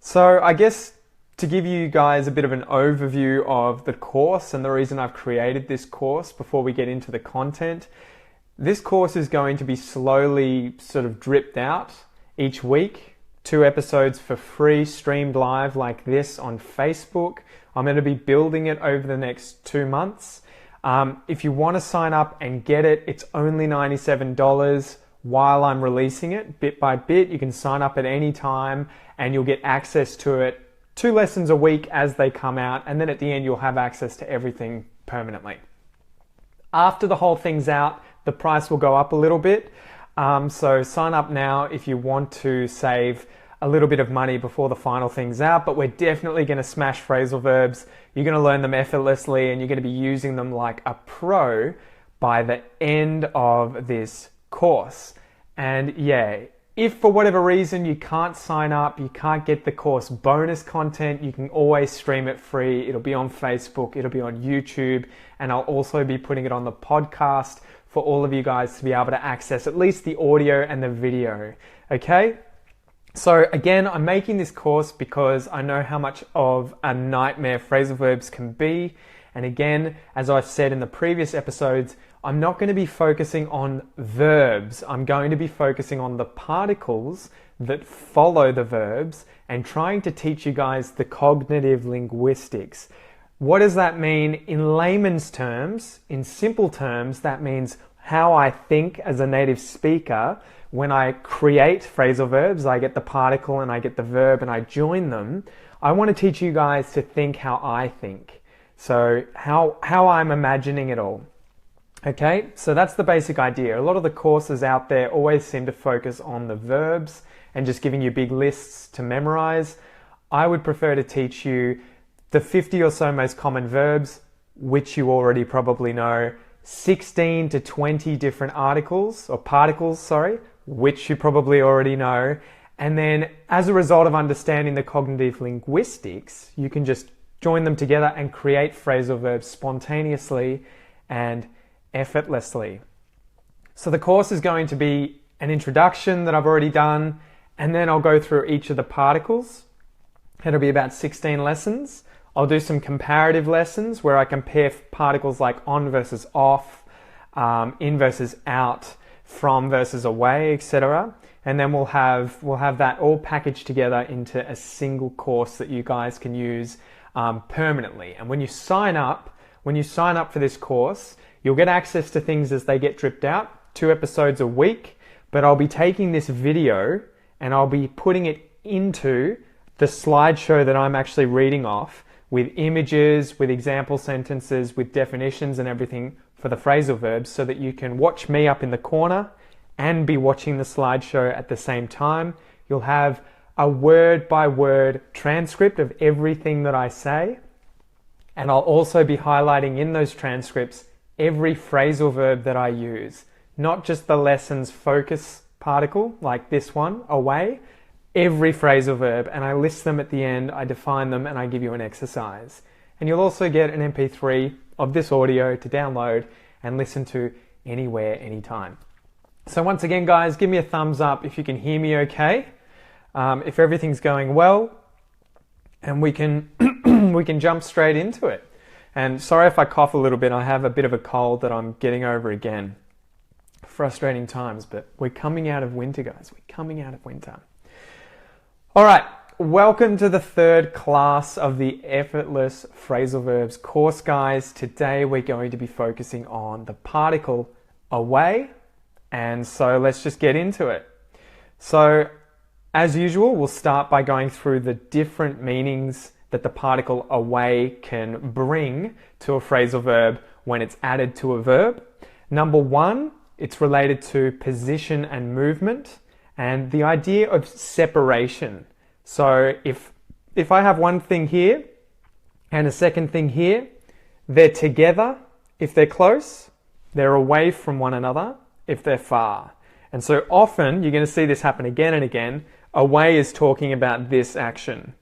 So I guess to give you guys a bit of an overview of the course and the reason I've created this course before we get into the content, this course is going to be slowly sort of dripped out each week. 2 episodes for free, streamed live like this on Facebook. I'm going to be building it over the next 2 months. If you want to sign up and get it, it's only $97 while I'm releasing it, bit by bit. You can sign up at any time and you'll get access to it 2 lessons a week as they come out, and then at the end you'll have access to everything permanently. After the whole thing's out, the price will go up a little bit. So sign up now if you want to save a little bit of money before the final thing's out, but we're definitely going to smash phrasal verbs. You're going to learn them effortlessly and you're going to be using them like a pro by the end of this course. And yeah, if for whatever reason you can't sign up, you can't get the course bonus content, you can always stream it free. It'll be on Facebook, it'll be on YouTube, and I'll also be putting it on the podcast for all of you guys to be able to access at least the audio and the video. Okay? So again, I'm making this course because I know how much of a nightmare phrasal verbs can be. And again, as I've said in the previous episodes, I'm not going to be focusing on verbs. I'm going to be focusing on the particles that follow the verbs and trying to teach you guys the cognitive linguistics. What does that mean in layman's terms? In simple terms, that means how I think as a native speaker. When I create phrasal verbs, I get the particle and I get the verb and I join them. I want to teach you guys to think how I think. So how I'm imagining it all. Okay, so that's the basic idea. A lot of the courses out there always seem to focus on the verbs and just giving you big lists to memorize. I would prefer to teach you the 50 or so most common verbs, which you already probably know, 16 to 20 different particles, which you probably already know. And then as a result of understanding the cognitive linguistics, you can just join them together and create phrasal verbs spontaneously and effortlessly. So the course is going to be an introduction that I've already done, and then I'll go through each of the particles. It'll be about 16 lessons. I'll do some comparative lessons where I compare particles like on versus off, in versus out, from versus away, etc. And then we'll have that all packaged together into a single course that you guys can use permanently. And when you sign up for this course, you'll get access to things as they get dripped out, 2 episodes a week, but I'll be taking this video and I'll be putting it into the slideshow that I'm actually reading off with images, with example sentences, with definitions and everything for the phrasal verbs so that you can watch me up in the corner and be watching the slideshow at the same time. You'll have a word-by-word transcript of everything that I say, and I'll also be highlighting in those transcripts every phrasal verb that I use, not just the lesson's focus particle like this one, away, every phrasal verb, and I list them at the end, I define them, and I give you an exercise. And you'll also get an MP3 of this audio to download and listen to anywhere, anytime. So once again, guys, give me a thumbs up if you can hear me okay, if everything's going well, and we can we can jump straight into it. And sorry if I cough a little bit, I have a bit of a cold that I'm getting over again. Frustrating times, but we're coming out of winter, guys. We're coming out of winter. All right, welcome to the 3rd class of the Effortless Phrasal Verbs course, guys. Today we're going to be focusing on the particle away, and so let's just get into it. So as usual, we'll start by going through the different meanings that the particle away can bring to a phrasal verb when it's added to a verb. Number 1, it's related to position and movement and the idea of separation. So if I have one thing here and a second thing here, they're together if they're close, they're away from one another if they're far. And so often you're going to see this happen again and again. Away is talking about this action,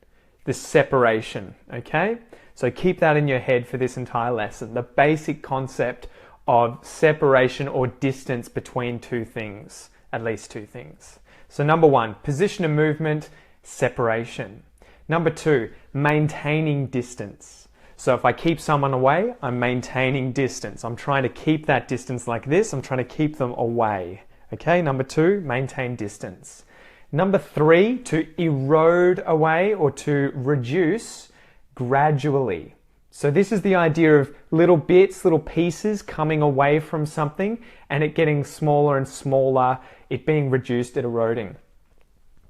this separation, okay? So keep that in your head for this entire lesson, the basic concept of separation or distance between 2 things, at least 2 things. So number 1, position and movement, separation. Number 2, maintaining distance. So if I keep someone away, I'm maintaining distance. I'm trying to keep that distance like this. I'm trying to keep them away. Okay, number 2, maintain distance. Number 3, to erode away or to reduce gradually. So this is the idea of little bits, little pieces coming away from something and it getting smaller and smaller, it being reduced, it eroding.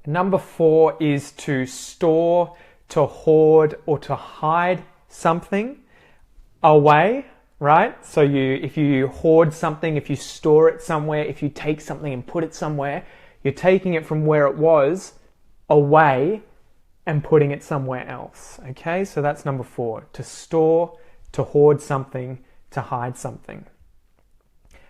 Number 4 is to store, to hoard, or to hide something away, right? So if you hoard something, if you store it somewhere, if you take something and put it somewhere, you're taking it from where it was away and putting it somewhere else. Okay, so that's number 4, to store, to hoard something, to hide something.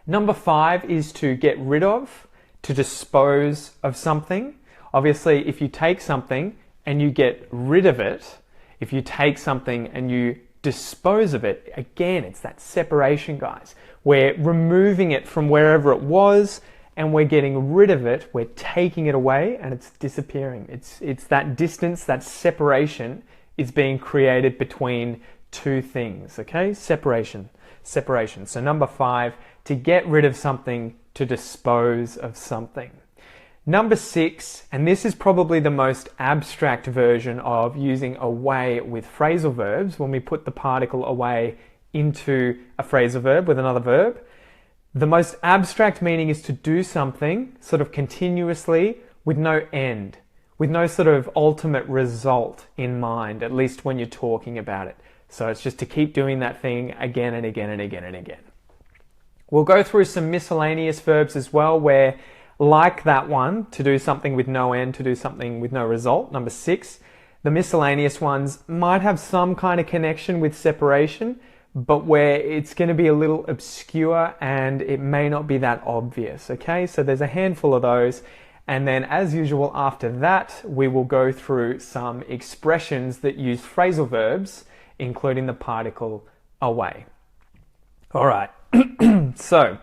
Number 5 is to get rid of, to dispose of something. Obviously, if you take something and you get rid of it, if you take something and you dispose of it, again, it's that separation, guys. We're removing it from wherever it was and we're getting rid of it, we're taking it away and it's disappearing. It's that distance, that separation is being created between two things, okay? Separation. So number 5, to get rid of something, to dispose of something. Number 6, and this is probably the most abstract version of using away with phrasal verbs, when we put the particle away into a phrasal verb with another verb. The most abstract meaning is to do something sort of continuously with no end, with no sort of ultimate result in mind, at least when you're talking about it. So it's just to keep doing that thing again and again and again and again. We'll go through some miscellaneous verbs as well where, like that one, to do something with no end, to do something with no result, number 6, the miscellaneous ones might have some kind of connection with separation, but where it's going to be a little obscure and it may not be that obvious, okay? So there's a handful of those. And then as usual, after that, we will go through some expressions that use phrasal verbs, including the particle away. All right, so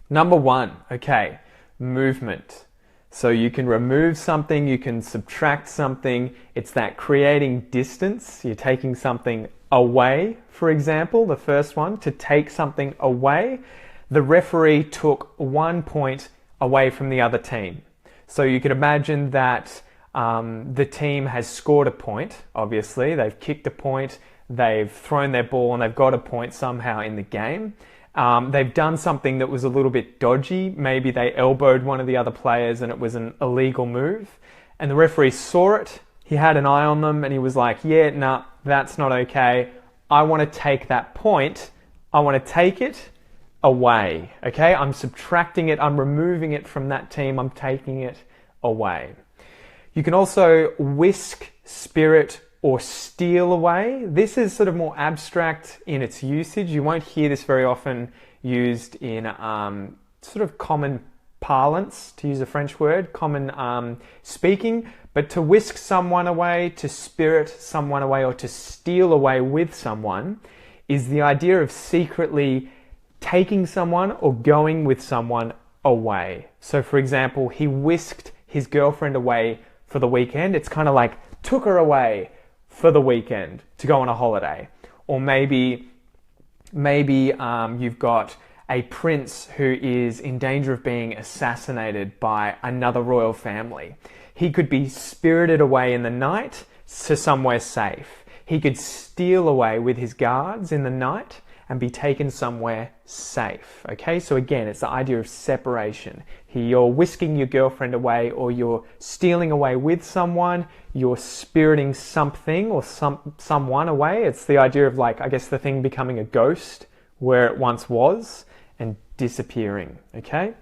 number 1, okay, movement. So you can remove something, you can subtract something. It's that creating distance. You're taking something away, for example, the first one, to take something away. The referee took 1 point away from the other team. So you could imagine that the team has scored a point, obviously. They've kicked a point, they've thrown their ball, and they've got a point somehow in the game. They've done something that was a little bit dodgy. Maybe they elbowed one of the other players and it was an illegal move. And the referee saw it. He had an eye on them and he was like, yeah, nah, that's not okay. I want to take that point. I want to take it away. Okay, I'm subtracting it. I'm removing it from that team. I'm taking it away. You can also whisk, spirit, or steal away. This is sort of more abstract in its usage. You won't hear this very often used in sort of common parlance, to use a French word, common speaking. But to whisk someone away, to spirit someone away, or to steal away with someone is the idea of secretly taking someone or going with someone away. So for example, he whisked his girlfriend away for the weekend. It's kind of like took her away for the weekend to go on a holiday. Or maybe you've got a prince who is in danger of being assassinated by another royal family. He could be spirited away in the night to somewhere safe. He could steal away with his guards in the night and be taken somewhere safe. Okay, so again, it's the idea of separation. You're whisking your girlfriend away, or you're stealing away with someone, you're spiriting something or someone away. It's the idea of, like, I guess the thing becoming a ghost where it once was and disappearing, okay?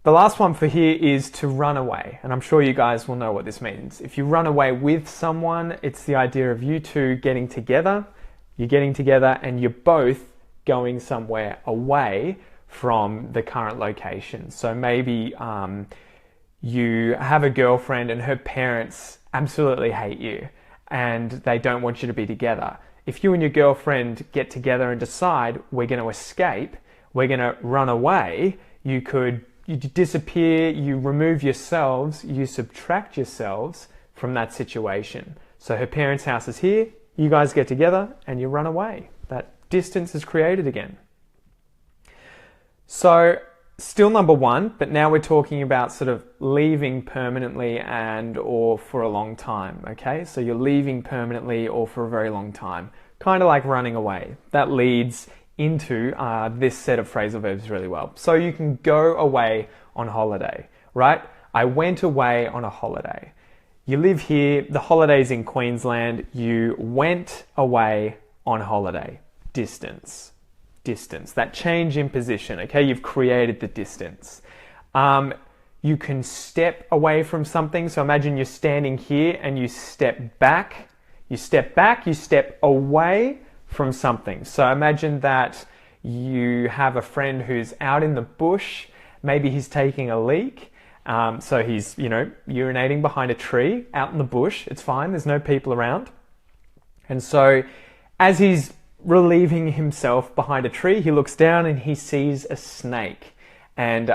The last one for here is to run away, and I'm sure you guys will know what this means. If you run away with someone, it's the idea of you two getting together. You're getting together and you're both going somewhere away from the current location. So maybe you have a girlfriend and her parents absolutely hate you and they don't want you to be together. If you and your girlfriend get together and decide we're going to escape, we're going to run away, you disappear, you remove yourselves, you subtract yourselves from that situation. So her parents' house is here, you guys get together and you run away. That distance is created again. So still number one, but now we're talking about sort of leaving permanently and or for a long time, okay? So you're leaving permanently or for a very long time, kind of like running away. That leads into this set of phrasal verbs really well. So you can go away on holiday, right? I went away on a holiday. You live here, the holiday's in Queensland, you went away on holiday. Distance, that change in position, okay? You've created the distance. You can step away from something. So imagine you're standing here and you step back. You step away from something. So imagine that you have a friend who's out in the bush. Maybe he's taking a leak. So he's, urinating behind a tree out in the bush. It's fine. There's no people around. And so as he's relieving himself behind a tree, he looks down and he sees a snake. And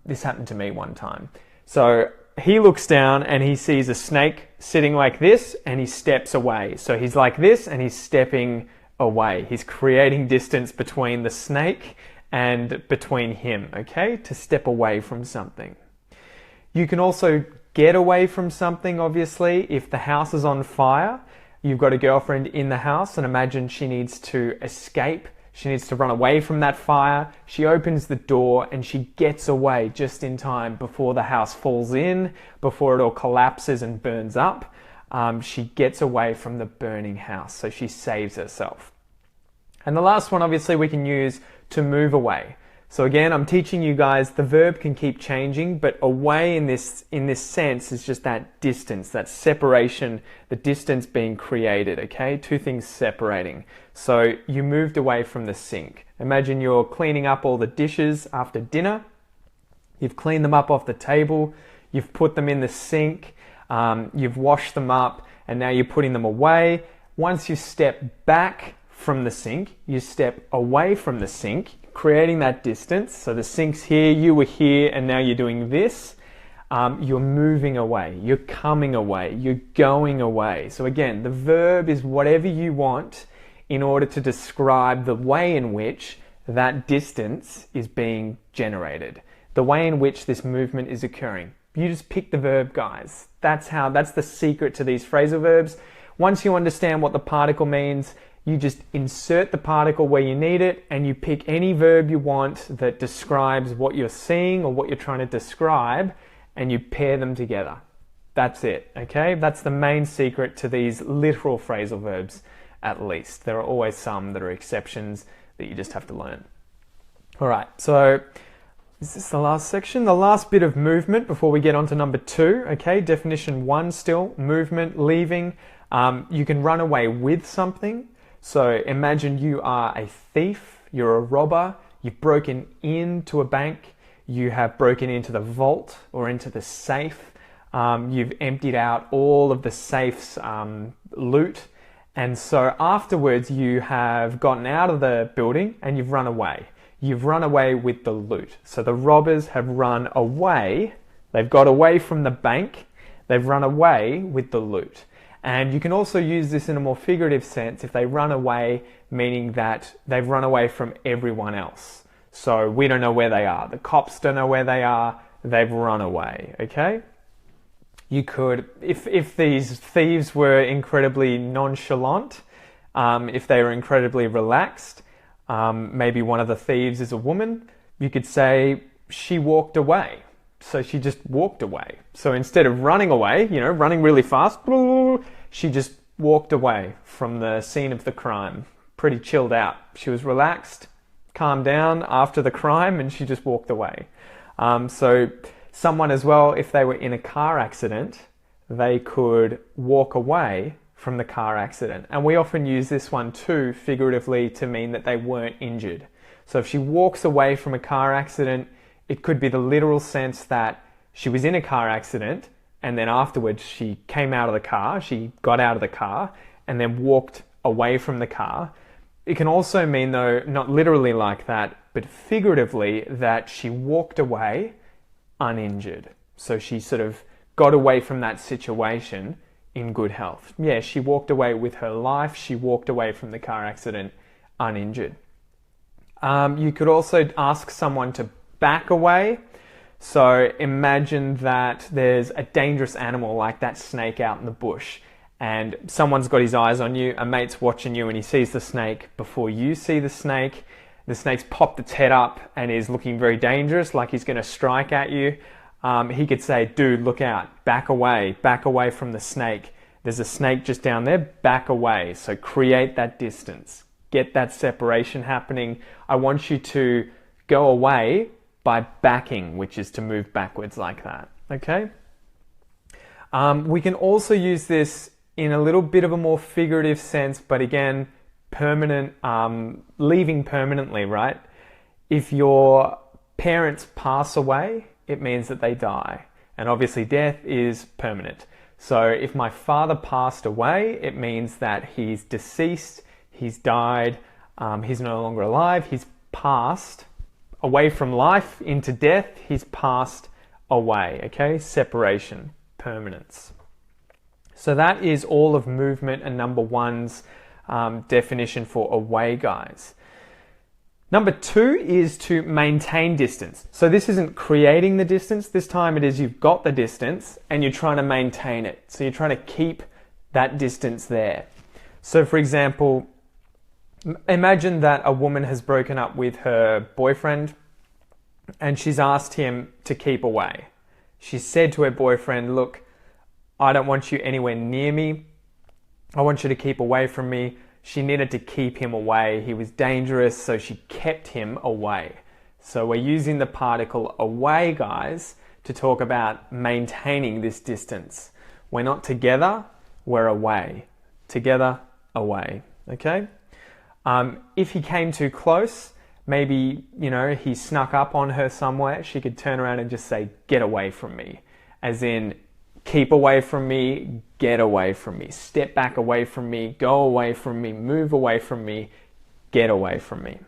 this happened to me one time. So he looks down and he sees a snake sitting like this and he steps away. So he's like this and he's stepping away. He's creating distance between the snake and between him, okay? To step away from something. You can also get away from something, obviously. If the house is on fire, you've got a girlfriend in the house and imagine she needs to escape. She needs to run away from that fire. She opens the door and she gets away just in time before the house falls in, before it all collapses and burns up. She gets away from the burning house, so she saves herself. And the last one, obviously, we can use to move away. So again, I'm teaching you guys the verb can keep changing, but away in this sense is just that distance, that separation, the distance being created, okay? Two things separating. So you moved away from the sink. Imagine you're cleaning up all the dishes after dinner. You've cleaned them up off the table. You've put them in the sink. You've washed them up and now you're putting them away. Once you step back from the sink, you step away from the sink, creating that distance. So the sink's here, you were here, and now you're doing this. You're moving away, you're coming away, you're going away. So again, the verb is whatever you want in order to describe the way in which that distance is being generated, the way in which this movement is occurring. You just pick the verb, guys. That's the secret to these phrasal verbs. Once you understand what the particle means, you just insert the particle where you need it and you pick any verb you want that describes what you're seeing or what you're trying to describe and you pair them together. That's it, okay? That's the main secret to these literal phrasal verbs, at least. There are always some that are exceptions that you just have to learn. All right, so is this the last section? The last bit of movement before we get on to number 2, okay? Definition 1 still, movement, leaving. You can run away with something. So imagine you are a thief, you're a robber, you've broken into a bank, you have broken into the vault or into the safe, you've emptied out all of the safe's loot, and so afterwards you have gotten out of the building and you've run away. You've run away with the loot. So the robbers have run away, they've got away from the bank, they've run away with the loot. And you can also use this in a more figurative sense if they run away, meaning that they've run away from everyone else. So we don't know where they are. The cops don't know where they are. They've run away, okay? You could, if these thieves were incredibly nonchalant, if they were incredibly relaxed, maybe one of the thieves is a woman, you could say she walked away. So she just walked away. So instead of running away, running really fast, she just walked away from the scene of the crime. Pretty chilled out. She was relaxed, calmed down after the crime, and she just walked away. So someone as well, if they were in a car accident, they could walk away from the car accident. And we often use this one too, figuratively, to mean that they weren't injured. So if she walks away from a car accident, it could be the literal sense that she was in a car accident and then afterwards she came out of the car, she got out of the car and then walked away from the car. It can also mean, though, not literally like that, but figuratively, that she walked away uninjured. So she sort of got away from that situation in good health. Yeah, she walked away with her life. She walked away from the car accident uninjured. You could also ask someone to back away. So imagine that there's a dangerous animal like that snake out in the bush, and someone's got his eyes on you, a mate's watching you, and he sees the snake before you see the snake. The snake's popped its head up and is looking very dangerous, like he's going to strike at you. He could say, dude, look out, back away from the snake. There's a snake just down there, back away. So create that distance, get that separation happening. I want you to go away by backing, which is to move backwards like that, okay? We can also use this in a little bit of a more figurative sense, but again, permanent, leaving permanently, right? If your parents pass away, it means that they die. And obviously death is permanent. So if my father passed away, it means that he's deceased, he's died, he's no longer alive, he's passed away from life into death, he's passed away, okay? Separation, permanence. So that is all of movement and number one's definition for away, guys. Number two is to maintain distance. So this isn't creating the distance. This time it is you've got the distance and you're trying to maintain it. So you're trying to keep that distance there. So for example, imagine that a woman has broken up with her boyfriend and she's asked him to keep away. She said to her boyfriend, look, I don't want you anywhere near me. I want you to keep away from me. She needed to keep him away. He was dangerous, so she kept him away. So we're using the particle away, guys, to talk about maintaining this distance. We're not together, we're away. Together, away, okay? If he came too close, maybe, he snuck up on her somewhere, she could turn around and just say, get away from me. As in, keep away from me, get away from me, step back away from me, go away from me, move away from me, get away from me.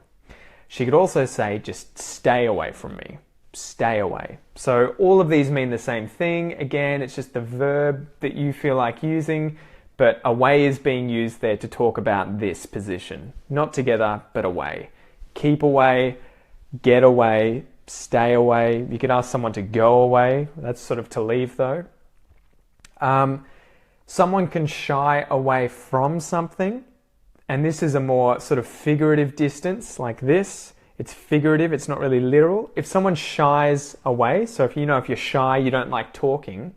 She could also say, just stay away from me, stay away. So all of these mean the same thing. Again, it's just the verb that you feel like using, but away is being used there to talk about this position. Not together, but away. Keep away, get away, stay away. You could ask someone to go away. That's sort of to leave though. Someone can shy away from something, and this is a more sort of figurative distance like this. It's figurative, it's not really literal. If someone shies away, so if you're shy, you don't like talking,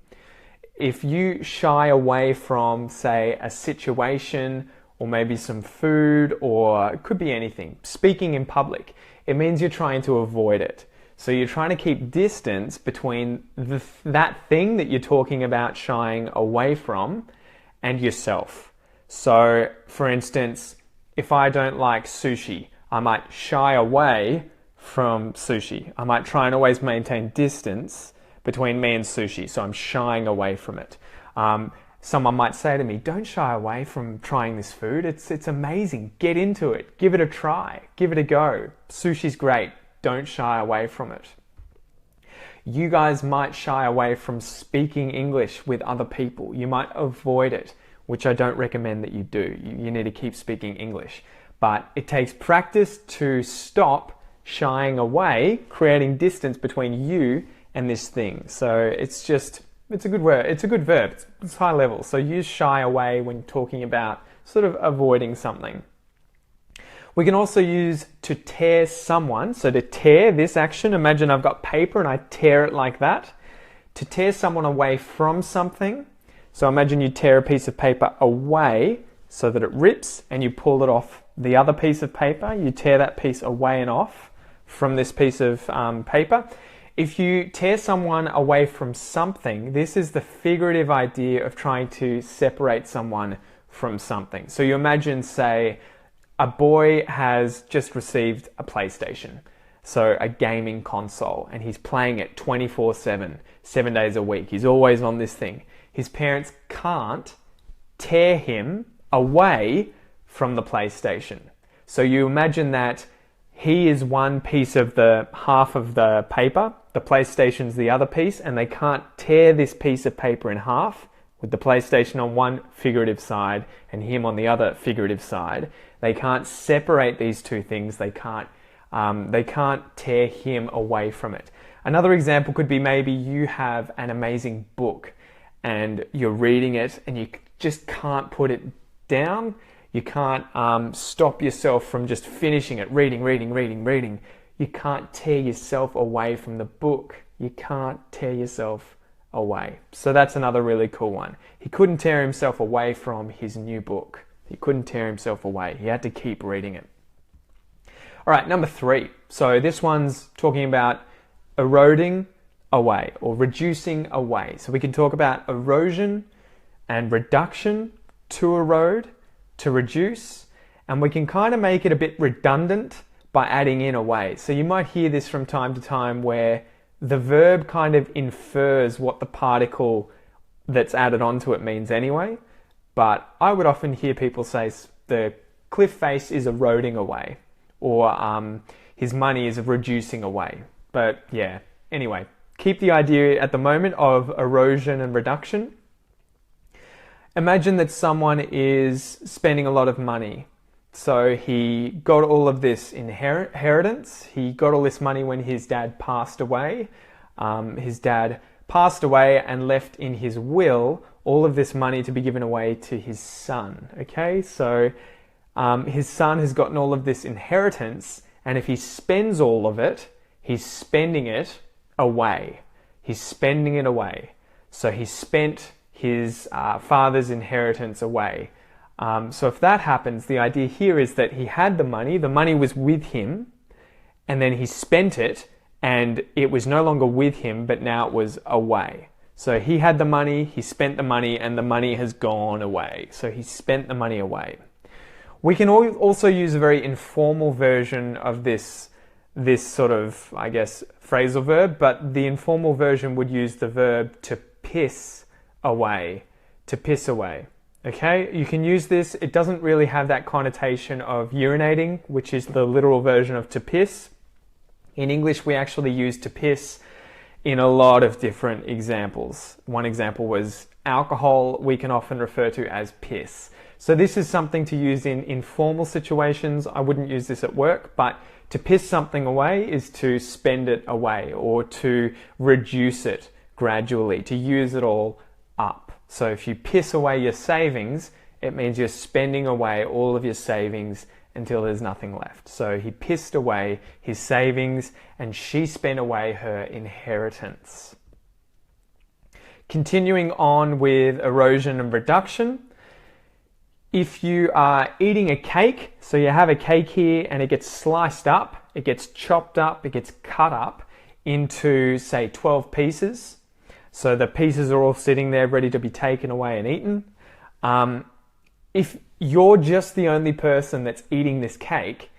if you shy away from, say, a situation or maybe some food, or it could be anything, speaking in public, it means you're trying to avoid it. So you're trying to keep distance between that thing that you're talking about shying away from and yourself. So, for instance, if I don't like sushi, I might shy away from sushi. I might try and always maintain distance between me and sushi, so I'm shying away from it. Someone might say to me, don't shy away from trying this food. It's amazing. Get into it. Give it a try. Give it a go. Sushi's great. Don't shy away from it. You guys might shy away from speaking English with other people. You might avoid it, which I don't recommend that you do. You need to keep speaking English. But it takes practice to stop shying away, creating distance between you and this thing. So it's a good word. It's a good verb. It's high level. So use shy away when talking about sort of avoiding something. We can also use to tear someone. So to tear, this action, imagine I've got paper and I tear it like that. To tear someone away from something. So imagine you tear a piece of paper away so that it rips and you pull it off the other piece of paper. You tear that piece away and off from this piece of paper. If you tear someone away from something, this is the figurative idea of trying to separate someone from something. So you imagine, say, a boy has just received a PlayStation, so a gaming console, and he's playing it 24/7, 7 days a week. He's always on this thing. His parents can't tear him away from the PlayStation. So you imagine that he is one piece of the half of the paper, the PlayStation's the other piece, and they can't tear this piece of paper in half with the PlayStation on one figurative side and him on the other figurative side. They can't separate these two things. They can't tear him away from it. Another example could be maybe you have an amazing book and you're reading it and you just can't put it down. You can't stop yourself from just finishing it, reading. You can't tear yourself away from the book. You can't tear yourself away. So that's another really cool one. He couldn't tear himself away from his new book. He couldn't tear himself away. He had to keep reading it. All right, number 3. So this one's talking about eroding away or reducing away. So we can talk about erosion and reduction, to erode, to reduce, and we can kind of make it a bit redundant by adding in away. So you might hear this from time to time where the verb kind of infers what the particle that's added onto it means anyway. But I would often hear people say the cliff face is eroding away, or his money is reducing away. But yeah, anyway, keep the idea at the moment of erosion and reduction. Imagine that someone is spending a lot of money. So he got all of this inheritance. He got all this money when his dad passed away. His dad passed away and left in his will all of this money to be given away to his son. Okay, so his son has gotten all of this inheritance, and if he spends all of it, he's spending it away. He's spending it away. So he spent his father's inheritance away. So if that happens, the idea here is that he had the money was with him, and then he spent it, and it was no longer with him, but now it was away. So he had the money, he spent the money, and the money has gone away. So he spent the money away. We can also use a very informal version of this sort of, I guess, phrasal verb, but the informal version would use the verb to piss away, to piss away. Okay, you can use this. It doesn't really have that connotation of urinating, which is the literal version of to piss. In English, we actually use to piss in a lot of different examples. One example was alcohol, we can often refer to as piss. So this is something to use in informal situations. I wouldn't use this at work, but to piss something away is to spend it away or to reduce it gradually, to use it all up. So if you piss away your savings, it means you're spending away all of your savings until there's nothing left. So he pissed away his savings and she spent away her inheritance. Continuing on with erosion and reduction. If you are eating a cake, so you have a cake here and it gets sliced up, it gets chopped up, it gets cut up into, say, 12 pieces. So the pieces are all sitting there ready to be taken away and eaten. If you're just the only person that's eating this cake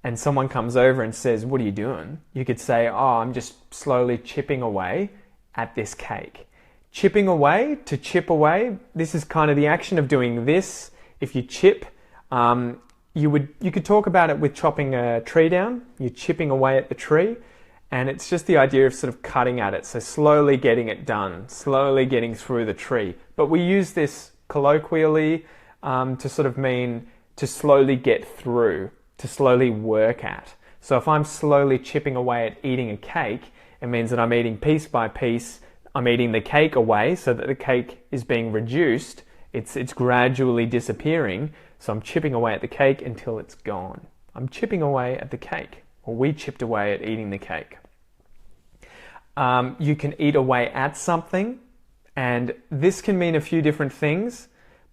and someone comes over and says, "What are you doing?" You could say, "Oh, I'm just slowly chipping away at this cake." Chipping away, to chip away, this is kind of the action of doing this. If you chip, you could talk about it with chopping a tree down. You're chipping away at the tree. And it's just the idea of sort of cutting at it. So slowly getting it done, slowly getting through the tree. But we use this colloquially to sort of mean to slowly get through, to slowly work at. So if I'm slowly chipping away at eating a cake, it means that I'm eating piece by piece. I'm eating the cake away so that the cake is being reduced. It's gradually disappearing. So I'm chipping away at the cake until it's gone. I'm chipping away at the cake, or we chipped away at eating the cake. You can eat away at something, and this can mean a few different things,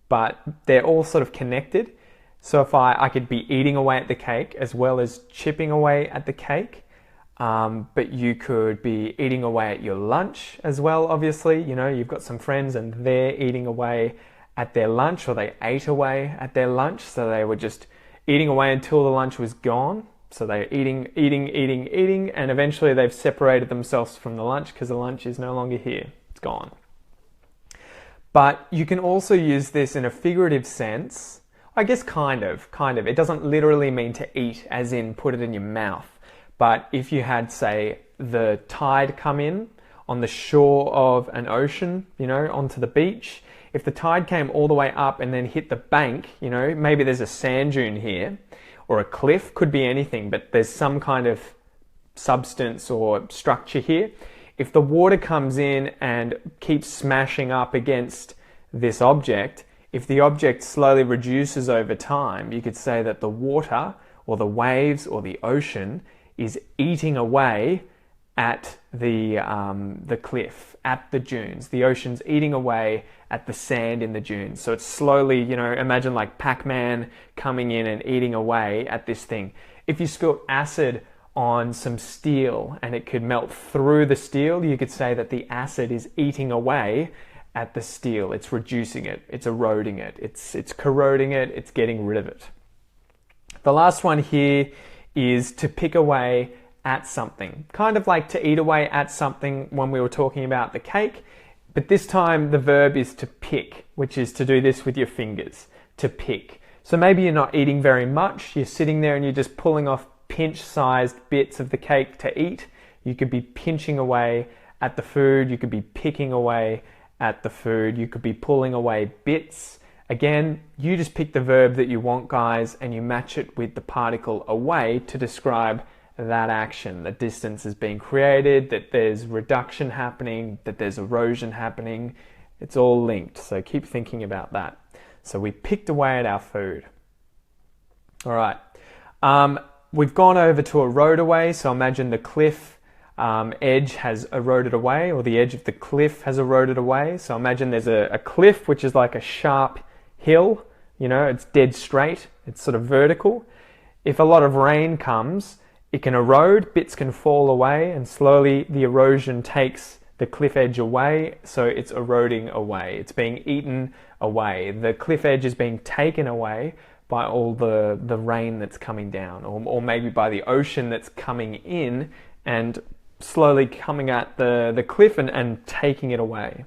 but they're all sort of connected. So if I could be eating away at the cake as well as chipping away at the cake, but you could be eating away at your lunch as well, obviously. You know, you've got some friends and they're eating away at their lunch, or they ate away at their lunch, so they were just eating away until the lunch was gone. So they're eating, and eventually they've separated themselves from the lunch because the lunch is no longer here. It's gone. But you can also use this in a figurative sense. I guess kind of. It doesn't literally mean to eat as in put it in your mouth. But if you had, say, the tide come in on the shore of an ocean, onto the beach, if the tide came all the way up and then hit the bank, maybe there's a sand dune here or a cliff, could be anything, but there's some kind of substance or structure here. If the water comes in and keeps smashing up against this object, if the object slowly reduces over time, you could say that the water or the waves or the ocean is eating away at the cliff, at the dunes. The ocean's eating away at the sand in the dunes. So it's slowly, imagine like Pac-Man coming in and eating away at this thing. If you spilt acid on some steel and it could melt through the steel, you could say that the acid is eating away at the steel. It's reducing it, it's eroding it, it's corroding it, it's getting rid of it. The last one here is to pick away at something. Kind of like to eat away at something when we were talking about the cake, but this time the verb is to pick, which is to do this with your fingers, to pick. So maybe you're not eating very much, you're sitting there and you're just pulling off pinch-sized bits of the cake to eat. You could be pinching away at the food, you could be picking away at the food, you could be pulling away bits. Again, you just pick the verb that you want, guys, and you match it with the particle away to describe that action. The distance is being created, that there's reduction happening, that there's erosion happening. It's all linked, so keep thinking about that. So we picked away at our food. All right. We've gone over to erode away, so imagine the cliff edge has eroded away, or the edge of the cliff has eroded away. So imagine there's a cliff which is like a sharp hill, it's dead straight, it's sort of vertical. If a lot of rain comes, it can erode, bits can fall away, and slowly the erosion takes the cliff edge away, so it's eroding away. It's being eaten away. The cliff edge is being taken away by all the rain that's coming down, or maybe by the ocean that's coming in and slowly coming at the cliff and taking it away.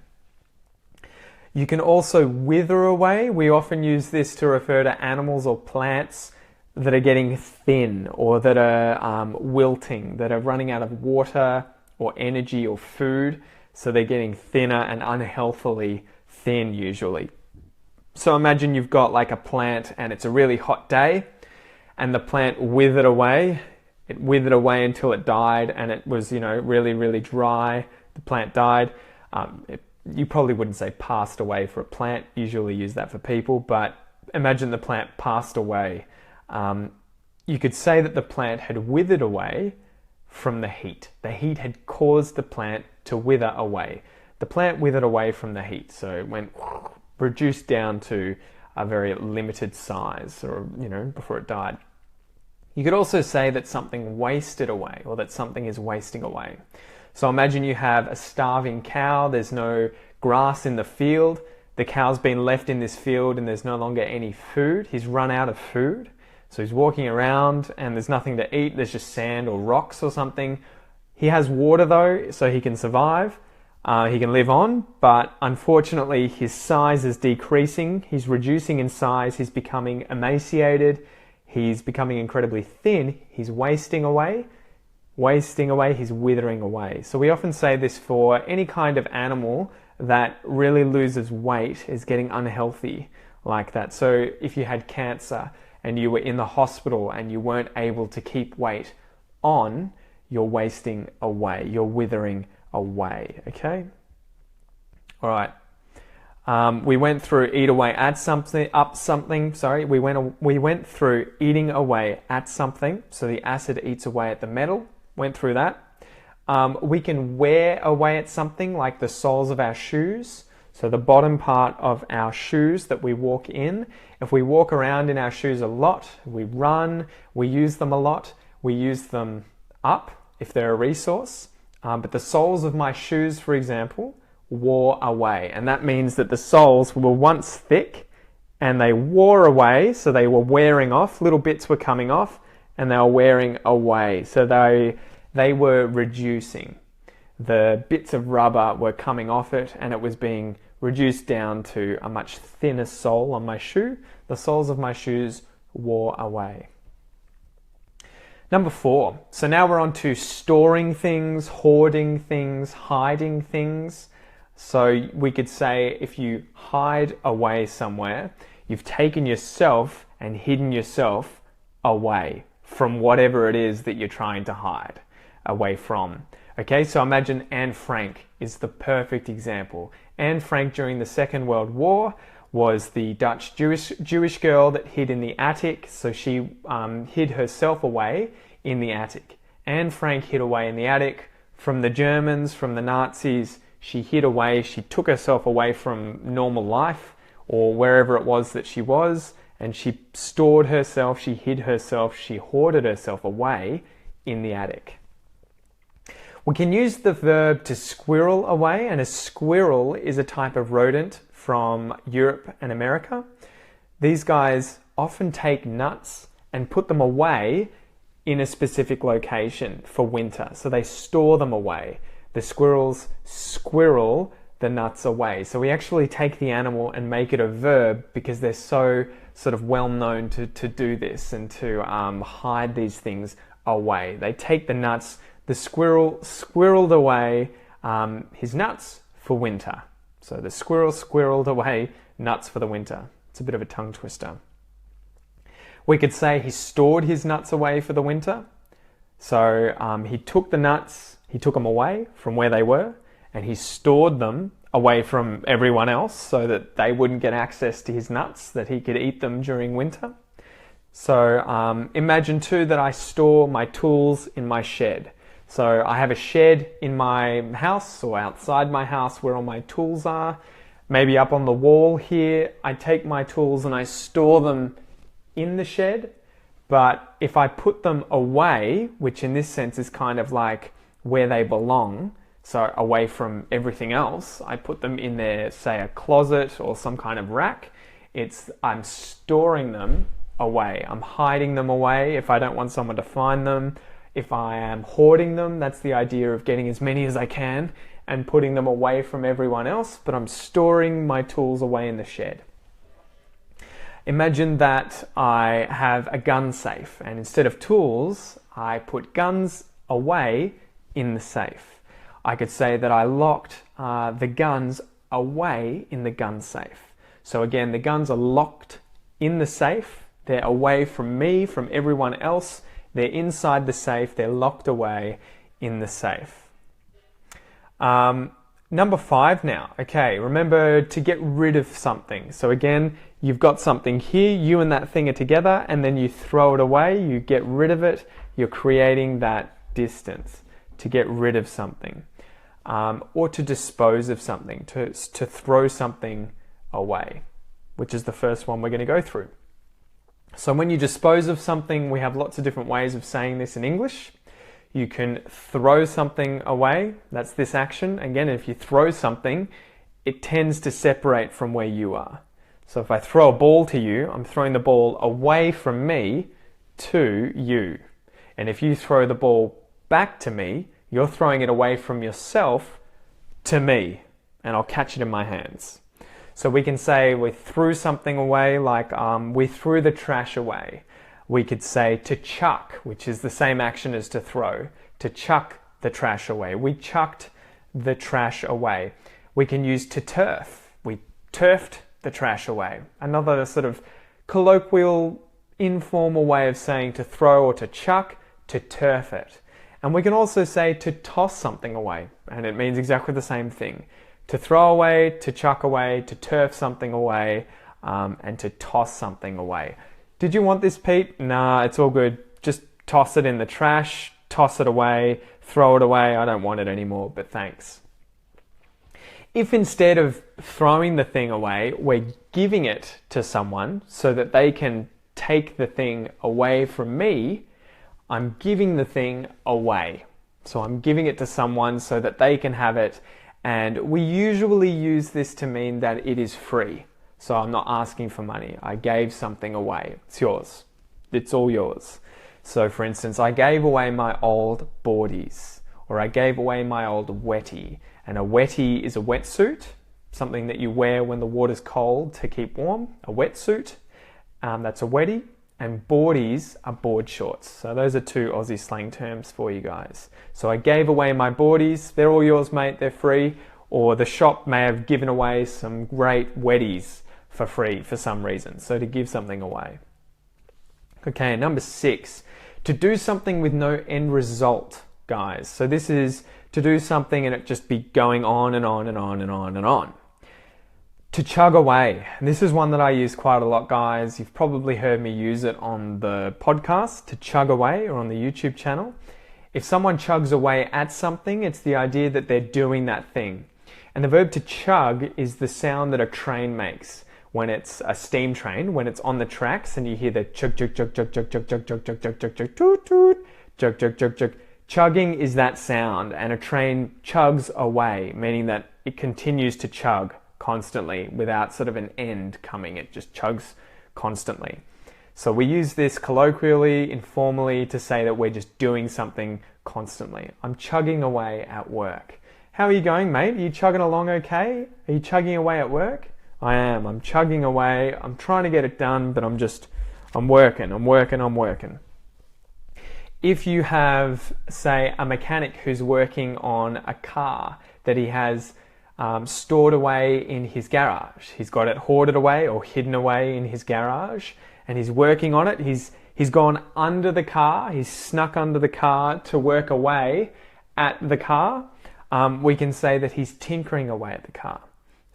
You can also wither away. We often use this to refer to animals or plants that are getting thin or that are wilting, that are running out of water or energy or food, so they're getting thinner and unhealthily thin usually. So imagine you've got like a plant and it's a really hot day and the plant withered away. It withered away until it died, and it was, really, really dry. The plant died. You probably wouldn't say passed away for a plant. Usually use that for people, but imagine the plant passed away. You could say that the plant had withered away from the heat. The heat had caused the plant to wither away. The plant withered away from the heat, so it went reduced down to a very limited size, or before it died. You could also say that something wasted away, or that something is wasting away. So imagine you have a starving cow, there's no grass in the field, the cow's been left in this field and there's no longer any food, he's run out of food. So he's walking around and there's nothing to eat, there's just sand or rocks or something. He has water though, so he can survive, he can live on, but unfortunately his size is decreasing, he's reducing in size, he's becoming emaciated, he's becoming incredibly thin, he's wasting away, he's withering away. So we often say this for any kind of animal that really loses weight, is getting unhealthy like that. So if you had cancer and you were in the hospital and you weren't able to keep weight on, you're wasting away, you're withering away, okay? All right. We went through eat away at something, we went through eating away at something, so the acid eats away at the metal, went through that. We can wear away at something, like the soles of our shoes, so the bottom part of our shoes that we walk in. If we walk around in our shoes a lot, we run, we use them a lot, we use them up if they're a resource. But the soles of my shoes, for example, wore away, and that means that the soles were once thick and they wore away, so they were wearing off, little bits were coming off and they were wearing away, so they were reducing. The bits of rubber were coming off it and it was being reduced down to a much thinner sole on my shoe. The soles of my shoes wore away. Number 4. So now we're on to storing things, hoarding things, hiding things. So we could say if you hide away somewhere, you've taken yourself and hidden yourself away from whatever it is that you're trying to hide away from. Okay, so imagine Anne Frank is the perfect example. Anne Frank during the Second World War was the Dutch Jewish girl that hid in the attic. So she hid herself away in the attic. Anne Frank hid away in the attic from the Germans, from the Nazis. She hid away, she took herself away from normal life or wherever it was that she was, and she stored herself, she hid herself, she hoarded herself away in the attic. We can use the verb to squirrel away, and a squirrel is a type of rodent from Europe and America. These guys often take nuts and put them away in a specific location for winter. So they store them away. The squirrels squirrel the nuts away. So we actually take the animal and make it a verb because they're so sort of well known to do this and to hide these things away. They take the nuts. The squirrel squirreled away his nuts for winter. So the squirrel squirreled away nuts for the winter. It's a bit of a tongue twister. We could say he stored his nuts away for the winter. So he took the nuts, he took them away from where they were, and he stored them away from everyone else so that they wouldn't get access to his nuts, that he could eat them during winter. So imagine too that I store my tools in my shed. So I have a shed in my house or outside my house where all my tools are. Maybe up on the wall here, I take my tools and I store them in the shed. But if I put them away, which in this sense is kind of like where they belong, so away from everything else, I put them in there, say a closet or some kind of rack. I'm storing them away. I'm hiding them away if I don't want someone to find them. If I am hoarding them, that's the idea of getting as many as I can and putting them away from everyone else, but I'm storing my tools away in the shed. Imagine that I have a gun safe, and instead of tools, I put guns away in the safe. I could say that I locked the guns away in the gun safe. So again, the guns are locked in the safe. They're away from me, from everyone else. They're inside the safe. They're locked away in the safe. Number 5 now. Okay, remember to get rid of something. So again, you've got something here, you and that thing are together, and then you throw it away, you get rid of it, you're creating that distance to get rid of something. Or to dispose of something, to throw something away, which is the first one we're going to go through. So when you dispose of something, we have lots of different ways of saying this in English. You can throw something away. That's this action. Again, if you throw something, it tends to separate from where you are. So if I throw a ball to you, I'm throwing the ball away from me to you. And if you throw the ball back to me, you're throwing it away from yourself to me, and I'll catch it in my hands. So we can say we threw something away, like we threw the trash away. We could say to chuck, which is the same action as to throw. To chuck the trash away. We chucked the trash away. We can use to turf. We turfed the trash away. Another sort of colloquial, informal way of saying to throw or to chuck, to turf it. And we can also say to toss something away, and it means exactly the same thing. To throw away, to chuck away, to turf something away, and to toss something away. Did you want this, Pete? Nah, it's all good. Just toss it in the trash, toss it away, throw it away. I don't want it anymore, but thanks. If instead of throwing the thing away, we're giving it to someone so that they can take the thing away from me, I'm giving the thing away. So I'm giving it to someone so that they can have it. And we usually use this to mean that it is free. So I'm not asking for money. I gave something away. It's yours. It's all yours. So for instance, I gave away my old boardies, or I gave away my old wettie. And a wettie is a wetsuit. something that you wear when the water's cold to keep warm, a wetsuit, that's a weddy, and boardies are board shorts. So those are two Aussie slang terms for you guys. So I gave away my boardies. They're all yours, mate. They're free. Or the shop may have given away some great weddies for free for some reason. So to give something away. Okay, number 6, to do something with no end result, guys. So this is to do something and it just be going on and on and on and on and on. To chug away. And this is one that I use quite a lot, guys. You've probably heard me use it on the podcast, to chug away, or on the YouTube channel. If someone chugs away at something, it's the idea that they're doing that thing. And the verb to chug is the sound that a train makes when it's a steam train, when it's on the tracks and you hear the chug, chug, chug, chug, chug, chug, chug, chug, chug, chug, chug, chug, toot, toot, chug, chug, chug, chug. Chugging is that sound, and a train chugs away, meaning that it continues to chug constantly without sort of an end coming. It just chugs constantly. So we use this colloquially, informally, to say that we're just doing something constantly. I'm chugging away at work. How are you going, mate? Are you chugging along okay? Are you chugging away at work? I am. I'm chugging away. I'm trying to get it done, but I'm working. If you have, say, a mechanic who's working on a car that he has stored away in his garage. He's got it hoarded away or hidden away in his garage, and he's working on it. He's gone under the car. He's snuck under the car to work away at the car. We can say that he's tinkering away at the car.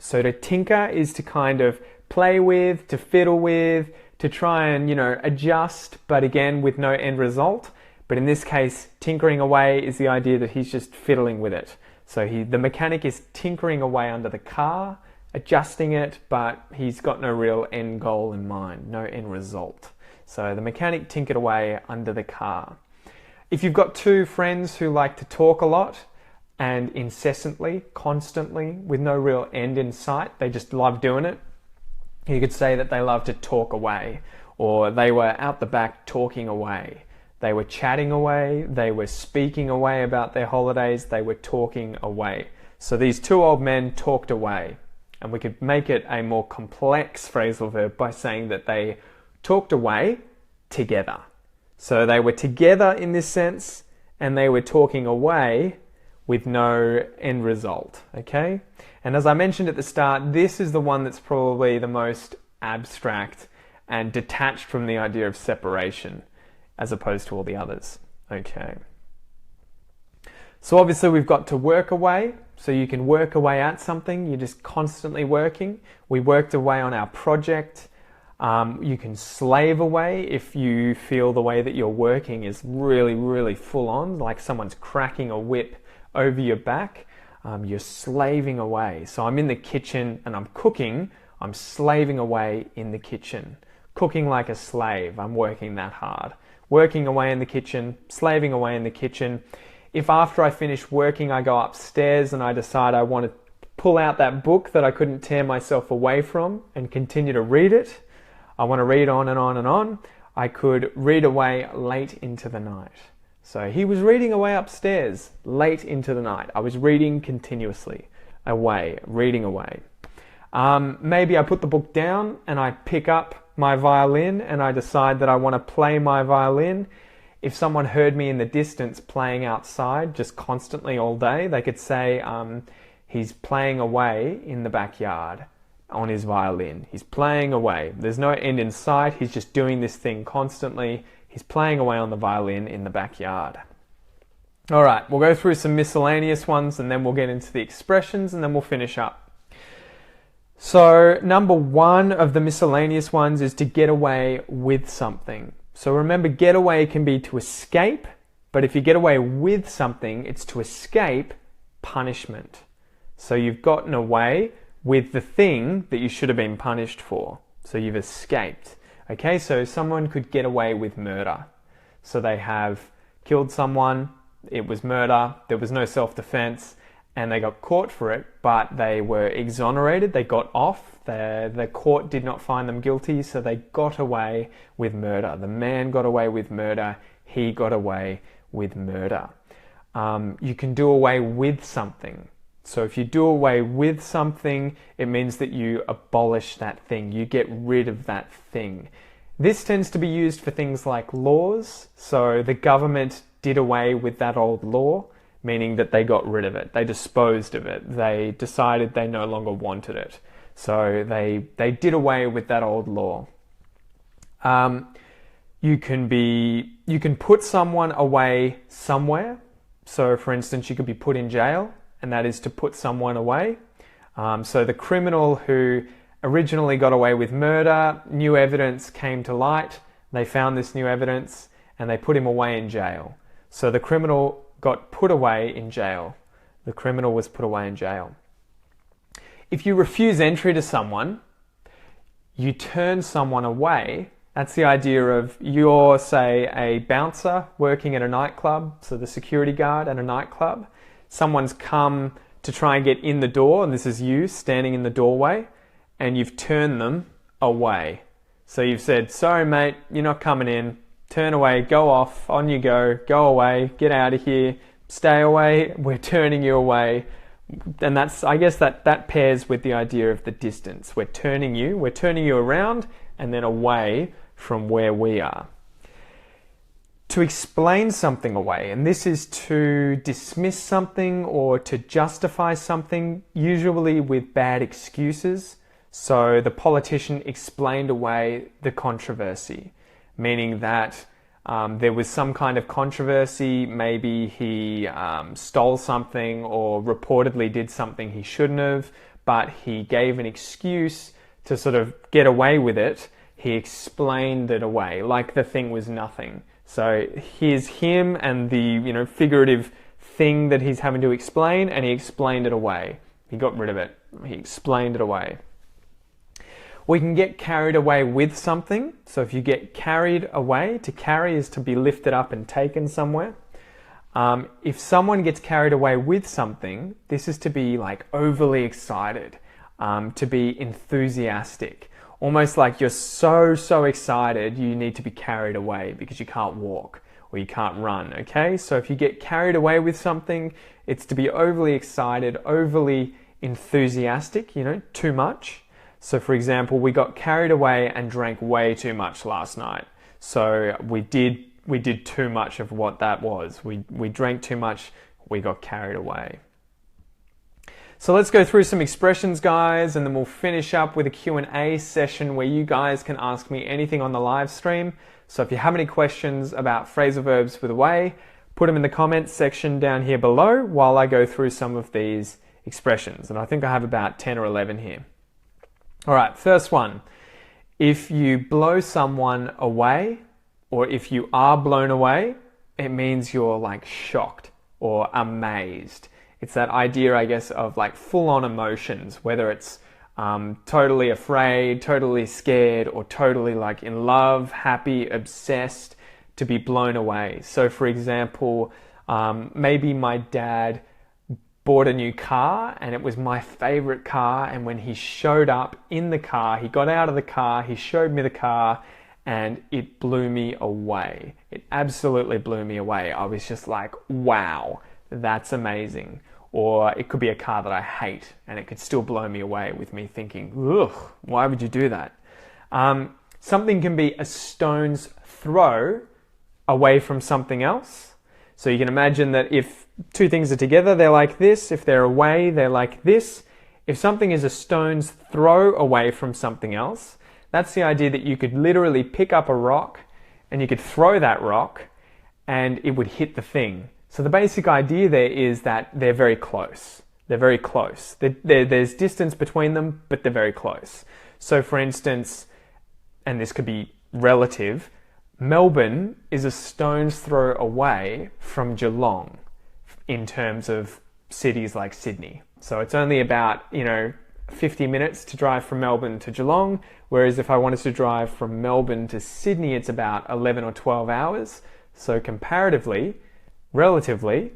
So to tinker is to kind of play with, to fiddle with, to try and, adjust, but again with no end result. But in this case, tinkering away is the idea that he's just fiddling with it. So the mechanic is tinkering away under the car, adjusting it, but he's got no real end goal in mind, no end result. So the mechanic tinkered away under the car. If you've got two friends who like to talk a lot and incessantly, constantly, with no real end in sight, they just love doing it, you could say that they love to talk away, or they were out the back talking away. They were chatting away, they were speaking away about their holidays, they were talking away. So these two old men talked away. And we could make it a more complex phrasal verb by saying that they talked away together. So they were together in this sense, and they were talking away with no end result, okay? And as I mentioned at the start, this is the one that's probably the most abstract and detached from the idea of separation, as opposed to all the others. Okay. So obviously we've got to work away. So you can work away at something. You're just constantly working. We worked away on our project. You can slave away if you feel the way that you're working is really, really full on, like someone's cracking a whip over your back. You're slaving away. So I'm in the kitchen and I'm cooking. I'm slaving away in the kitchen. Cooking like a slave. I'm working that hard. Working away in the kitchen, slaving away in the kitchen. If after I finish working, I go upstairs and I decide I want to pull out that book that I couldn't tear myself away from and continue to read it, I want to read on and on and on, I could read away late into the night. So he was reading away upstairs late into the night. I was reading continuously away, reading away. Maybe I put the book down and I pick up my violin and I decide that I want to play my violin. If someone heard me in the distance playing outside just constantly all day, they could say he's playing away in the backyard on his violin. He's playing away. There's no end in sight. He's just doing this thing constantly. He's playing away on the violin in the backyard. All right, we'll go through some miscellaneous ones and then we'll get into the expressions and then we'll finish up. So number 1 of the miscellaneous ones is to get away with something. So remember, get away can be to escape, but if you get away with something, it's to escape punishment. So you've gotten away with the thing that you should have been punished for. So you've escaped. Okay, so someone could get away with murder. So they have killed someone, it was murder, there was no self-defense, and they got caught for it, but they were exonerated, they got off, the court did not find them guilty, so they got away with murder. The man got away with murder, he got away with murder. You can do away with something. So if you do away with something, it means that you abolish that thing, you get rid of that thing. This tends to be used for things like laws. So the government did away with that old law, meaning that they got rid of it, they disposed of it, they decided they no longer wanted it. So they did away with that old law. You can put someone away somewhere. So for instance, you could be put in jail, and that is to put someone away. So the criminal who originally got away with murder, new evidence came to light, they found this new evidence, and they put him away in jail. So the criminal got put away in jail. The criminal was put away in jail. If you refuse entry to someone, you turn someone away. That's the idea of you're, say, a bouncer working at a nightclub, so the security guard at a nightclub. Someone's come to try and get in the door, and this is you standing in the doorway, and you've turned them away. So you've said, sorry mate, you're not coming in, turn away, go off, on you go away, get out of here, stay away, we're turning you away. And that's, I guess that pairs with the idea of the distance. We're turning you around and then away from where we are. To explain something away, and this is to dismiss something or to justify something, usually with bad excuses. So the politician explained away the controversy, meaning that there was some kind of controversy, maybe he stole something or reportedly did something he shouldn't have, but he gave an excuse to sort of get away with it. He explained it away like the thing was nothing. So here's him and the figurative thing that he's having to explain, and he explained it away. He got rid of it. He explained it away. We can get carried away with something. So if you get carried away, to carry is to be lifted up and taken somewhere. If someone gets carried away with something, this is to be like overly excited, to be enthusiastic. Almost like you're so excited you need to be carried away because you can't walk or you can't run, okay? So if you get carried away with something, it's to be overly excited, overly enthusiastic, too much. So for example, we got carried away and drank way too much last night. So we did too much of what that was. We drank too much, we got carried away. So let's go through some expressions, guys, and then we'll finish up with a Q&A session where you guys can ask me anything on the live stream. So if you have any questions about phrasal verbs with away, put them in the comments section down here below while I go through some of these expressions. And I think I have about 10 or 11 here. All right, first one. If you blow someone away, or if you are blown away, it means you're like shocked or amazed. It's that idea, I guess, of like full-on emotions, whether it's totally afraid, totally scared, or totally like in love, happy, obsessed, to be blown away. So for example, maybe my dad bought a new car and it was my favorite car, and when he showed up in the car, he got out of the car, he showed me the car, and it blew me away. It absolutely blew me away. I was just like, wow, that's amazing. Or it could be a car that I hate and it could still blow me away with me thinking, ugh, why would you do that? Something can be a stone's throw away from something else. So you can imagine that if two things are together, they're like this. If they're away, they're like this. If something is a stone's throw away from something else, that's the idea that you could literally pick up a rock and you could throw that rock and it would hit the thing. So the basic idea there is that they're very close. They're very close. There's distance between them, but they're very close. So for instance, and this could be relative, Melbourne is a stone's throw away from Geelong in terms of cities like Sydney. So it's only about, 50 minutes to drive from Melbourne to Geelong, whereas if I wanted to drive from Melbourne to Sydney, it's about 11 or 12 hours. So comparatively, relatively,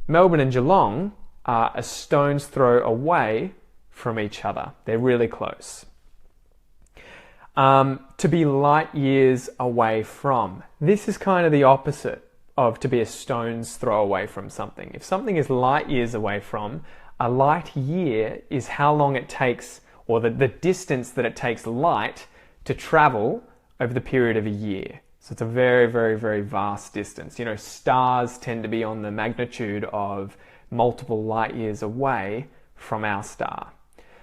Melbourne and Geelong are a stone's throw away from each other. They're really close. To be light years away from. This is kind of the opposite of to be a stone's throw away from something. If something is light years away from, A light year is how long it takes, or the distance that it takes light to travel over the period of a year. So it's a very, very, very vast distance. You know, stars tend to be on the magnitude of multiple light years away from our star.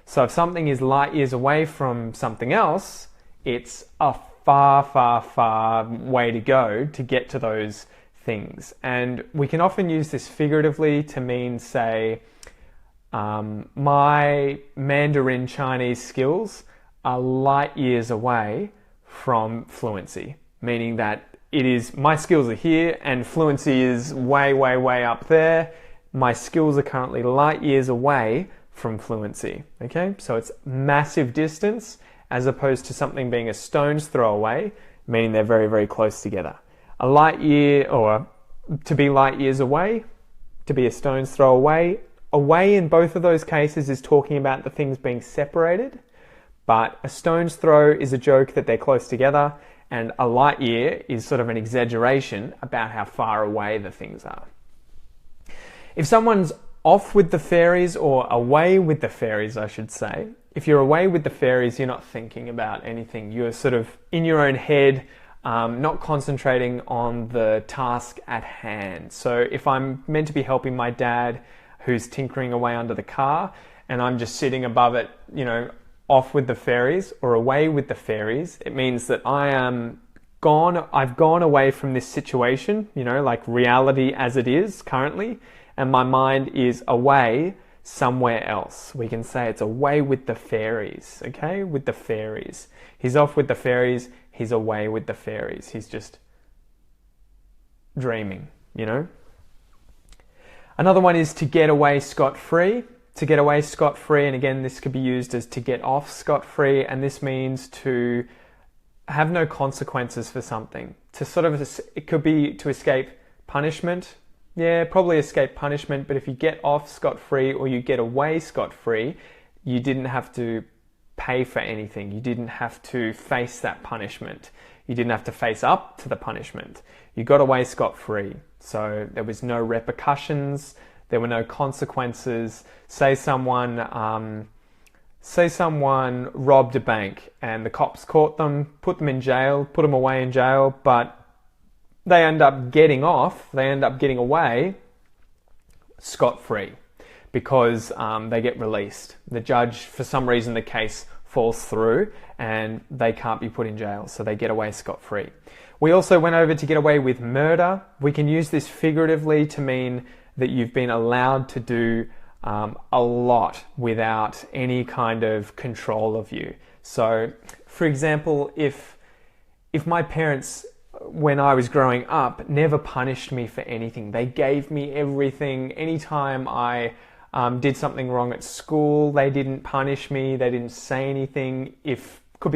So if something is light years away from something else, it's a far, far, far way to go to get to those things. And we can often use this figuratively to mean, say, my Mandarin Chinese skills are light years away from fluency, meaning that my skills are here and fluency is way, way, way up there. My skills are currently light years away from fluency. Okay, so it's massive distance as opposed to something being a stone's throw away, meaning they're very, very close together. A light year, or to be light years away, to be a stone's throw away. Away in both of those cases is talking about the things being separated, but a stone's throw is a joke that they're close together, and a light year is sort of an exaggeration about how far away the things are. If someone's off with the fairies, or away with the fairies, I should say, if you're away with the fairies, you're not thinking about anything. You're sort of in your own head, not concentrating on the task at hand. So if I'm meant to be helping my dad who's tinkering away under the car, and I'm just sitting above it, you know, off with the fairies or away with the fairies, it means that I've gone away from this situation, you know, like reality as it is currently, and my mind is away somewhere else. We can say it's away with the fairies, okay? With the fairies. He's off with the fairies, he's away with the fairies. He's just dreaming, you know? Another one is to get away scot-free. To get away scot-free, and again, this could be used as to get off scot-free, and this means to have no consequences for something. To sort of, it could be to escape punishment. Yeah, probably escape punishment, but if you get off scot-free or you get away scot-free, you didn't have to pay for anything. You didn't have to face that punishment. You didn't have to face up to the punishment. You got away scot-free. So there was no repercussions. There were no consequences. Say someone robbed a bank and the cops caught them, put them in jail, put them away in jail, but they end up getting off, they end up getting away scot-free because they get released. The judge, for some reason, the case falls through and they can't be put in jail, so they get away scot-free. We also went over to get away with murder. We can use this figuratively to mean that you've been allowed to do a lot without any kind of control of you. So, for example, if my parents, when I was growing up, never punished me for anything. They gave me everything. Anytime I did something wrong at school, they didn't punish me. They didn't say anything. Could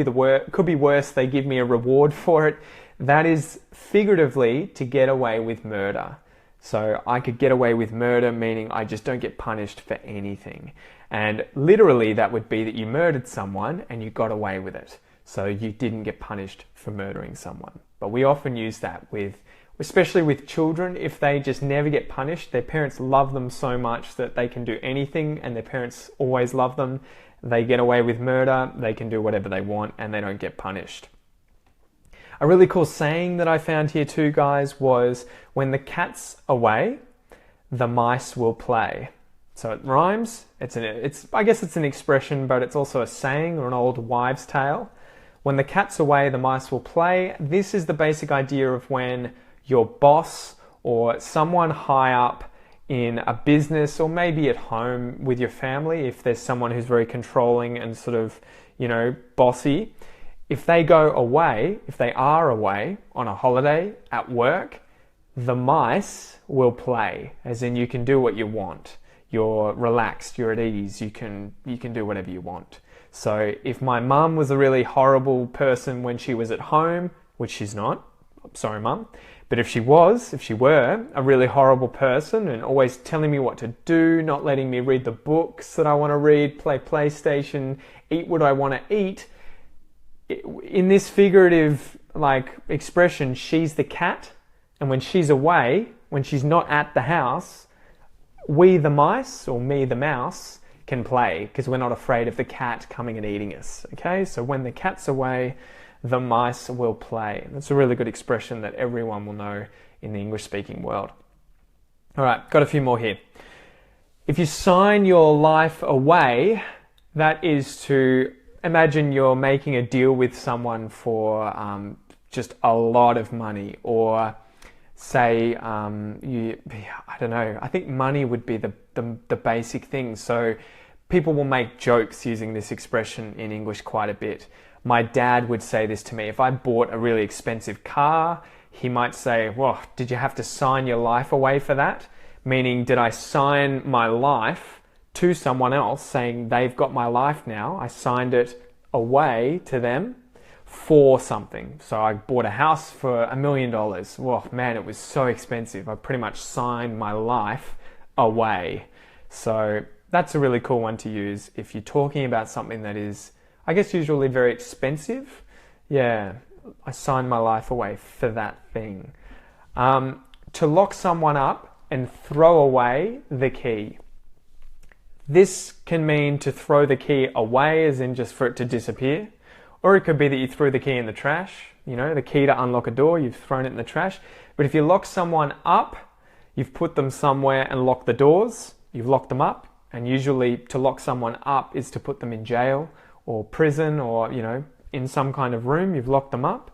be worse, they give me a reward for it. That is figuratively to get away with murder. So I could get away with murder, meaning I just don't get punished for anything. And literally that would be that you murdered someone and you got away with it. So you didn't get punished for murdering someone. But we often use that especially with children, if they just never get punished, their parents love them so much that they can do anything and their parents always love them. They get away with murder, they can do whatever they want and they don't get punished. A really cool saying that I found here too, guys, was when the cat's away, the mice will play. So it rhymes. I guess it's an expression, but it's also a saying or an old wives' tale. When the cat's away, the mice will play. This is the basic idea of when your boss or someone high up in a business or maybe at home with your family, if there's someone who's very controlling and sort of, bossy, if they go away, if they are away on a holiday at work, the mice will play, as in you can do what you want. You're relaxed, you're at ease, you can do whatever you want. So if my mum was a really horrible person when she was at home, which she's not, sorry mum, but if she were a really horrible person and always telling me what to do, not letting me read the books that I want to read, play PlayStation, eat what I want to eat, in this figurative expression, she's the cat, and when she's away, when she's not at the house, we the mice, or me the mouse, can play because we're not afraid of the cat coming and eating us. Okay, so when the cat's away, the mice will play. That's a really good expression that everyone will know in the English-speaking world. All right, got a few more here. If you sign your life away, that is to imagine you're making a deal with someone for just a lot of money, or say I don't know, I think money would be the basic thing. So people will make jokes using this expression in English quite a bit. My dad would say this to me. If I bought a really expensive car, he might say, well, did you have to sign your life away for that? Meaning, did I sign my life to someone else saying they've got my life now? I signed it away to them for something. So I bought a house for $1 million. Well, man, it was so expensive. I pretty much signed my life away. So that's a really cool one to use if you're talking about something that is, I guess, usually very expensive. Yeah, I signed my life away for that thing. To lock someone up and throw away the key. This can mean to throw the key away, as in just for it to disappear. Or it could be that you threw the key in the trash. You know, the key to unlock a door, you've thrown it in the trash. But if you lock someone up, you've put them somewhere and locked the doors. You've locked them up. And usually to lock someone up is to put them in jail or prison, or, you know, in some kind of room. You've locked them up.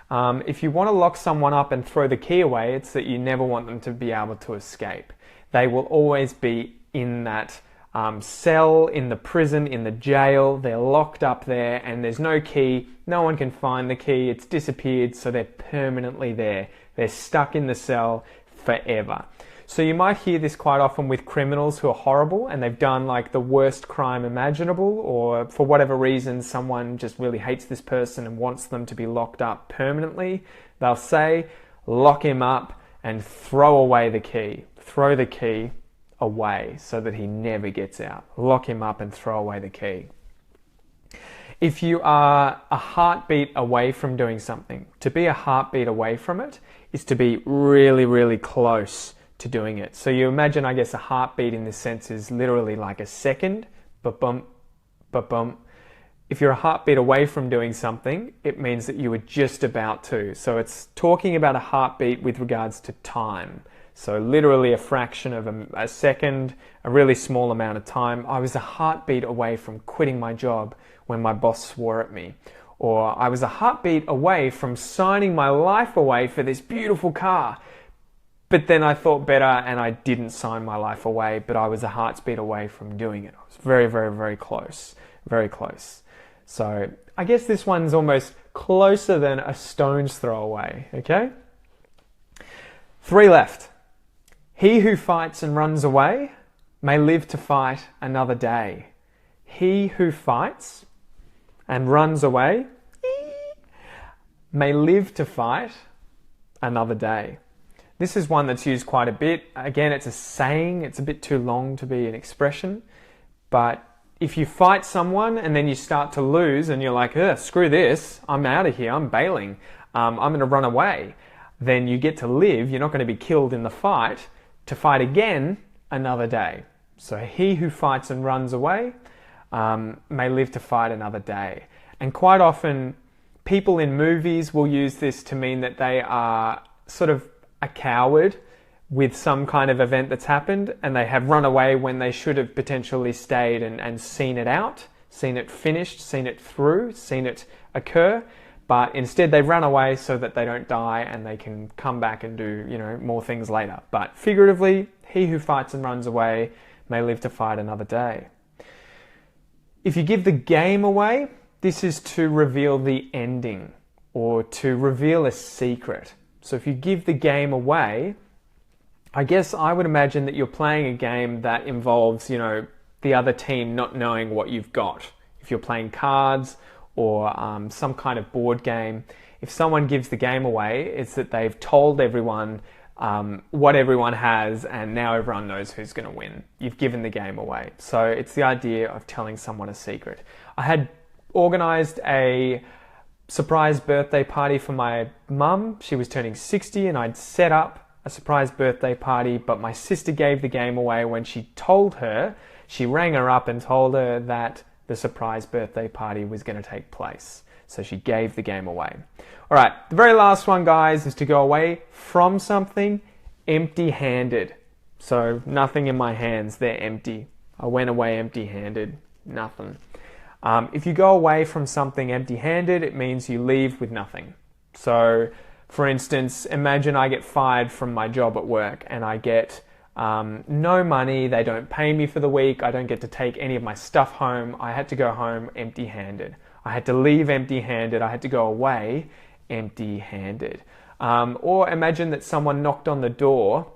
If you want to lock someone up and throw the key away, it's that you never want them to be able to escape. They will always be in that cell, in the prison, in the jail. They're locked up there and there's no key. No one can find the key. It's disappeared, so they're permanently there. They're stuck in the cell forever. So you might hear this quite often with criminals who are horrible and they've done like the worst crime imaginable, or for whatever reason someone just really hates this person and wants them to be locked up permanently. They'll say, lock him up and throw away the key. Throw the key away so that he never gets out. Lock him up and throw away the key. If you are a heartbeat away from doing something, to be a heartbeat away from it is to be really, really close to doing it. So you imagine, I guess, a heartbeat in this sense is literally like a second, ba-bump, ba-bump. If you're a heartbeat away from doing something, it means that you were just about to. So it's talking about a heartbeat with regards to time. So literally a fraction of a second, a really small amount of time. I was a heartbeat away from quitting my job when my boss swore at me. Or I was a heartbeat away from signing my life away for this beautiful car. But then I thought better and I didn't sign my life away, but I was a heartbeat away from doing it. I was very, very, very close. Very close. So I guess this one's almost closer than a stone's throw away, okay? 3 left. He who fights and runs away may live to fight another day. He who fights and runs away may live to fight another day. This is one that's used quite a bit. Again, it's a saying. It's a bit too long to be an expression. But if you fight someone and then you start to lose and you're like, screw this, I'm out of here, I'm bailing, I'm going to run away, then you get to live. You're not going to be killed in the fight, to fight again another day. So he who fights and runs away may live to fight another day. And quite often, people in movies will use this to mean that they are sort of a coward with some kind of event that's happened and they have run away when they should have potentially stayed and seen it out, seen it finished, seen it through, seen it occur. But instead they run away so that they don't die and they can come back and do, you know, more things later. But figuratively, he who fights and runs away may live to fight another day. If you give the game away, this is to reveal the ending or to reveal a secret. So if you give the game away, I guess I would imagine that you're playing a game that involves, you know, the other team not knowing what you've got. If you're playing cards or some kind of board game, if someone gives the game away, it's that they've told everyone what everyone has and now everyone knows who's going to win. You've given the game away. So it's the idea of telling someone a secret. I had organised a surprise birthday party for my mum. She was turning 60 and I'd set up a surprise birthday party, but my sister gave the game away when she rang her up and told her that the surprise birthday party was going to take place. So she gave the game away. All right, the very last one, guys, is to go away from something empty-handed. So nothing in my hands, they're empty. I went away empty-handed, nothing. If you go away from something empty-handed, it means you leave with nothing. So, for instance, imagine I get fired from my job at work and I get no money, they don't pay me for the week, I don't get to take any of my stuff home, I had to go home empty-handed. I had to leave empty-handed, I had to go away empty-handed. Or imagine that someone knocked on the door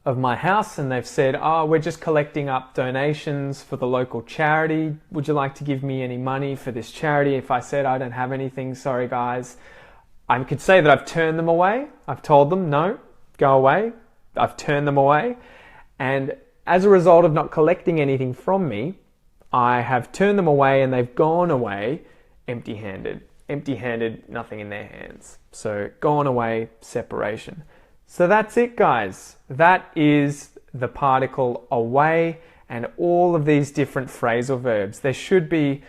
of my house and they've said, oh, we're just collecting up donations for the local charity. Would you like to give me any money for this charity? If I said I don't have anything, sorry guys. I could say that I've turned them away. I've told them, no, go away. I've turned them away. And as a result of not collecting anything from me, I have turned them away and they've gone away empty-handed. Empty-handed, nothing in their hands. So gone away, separation. So that's it, guys. That is the particle away and all of these different phrasal verbs. There should be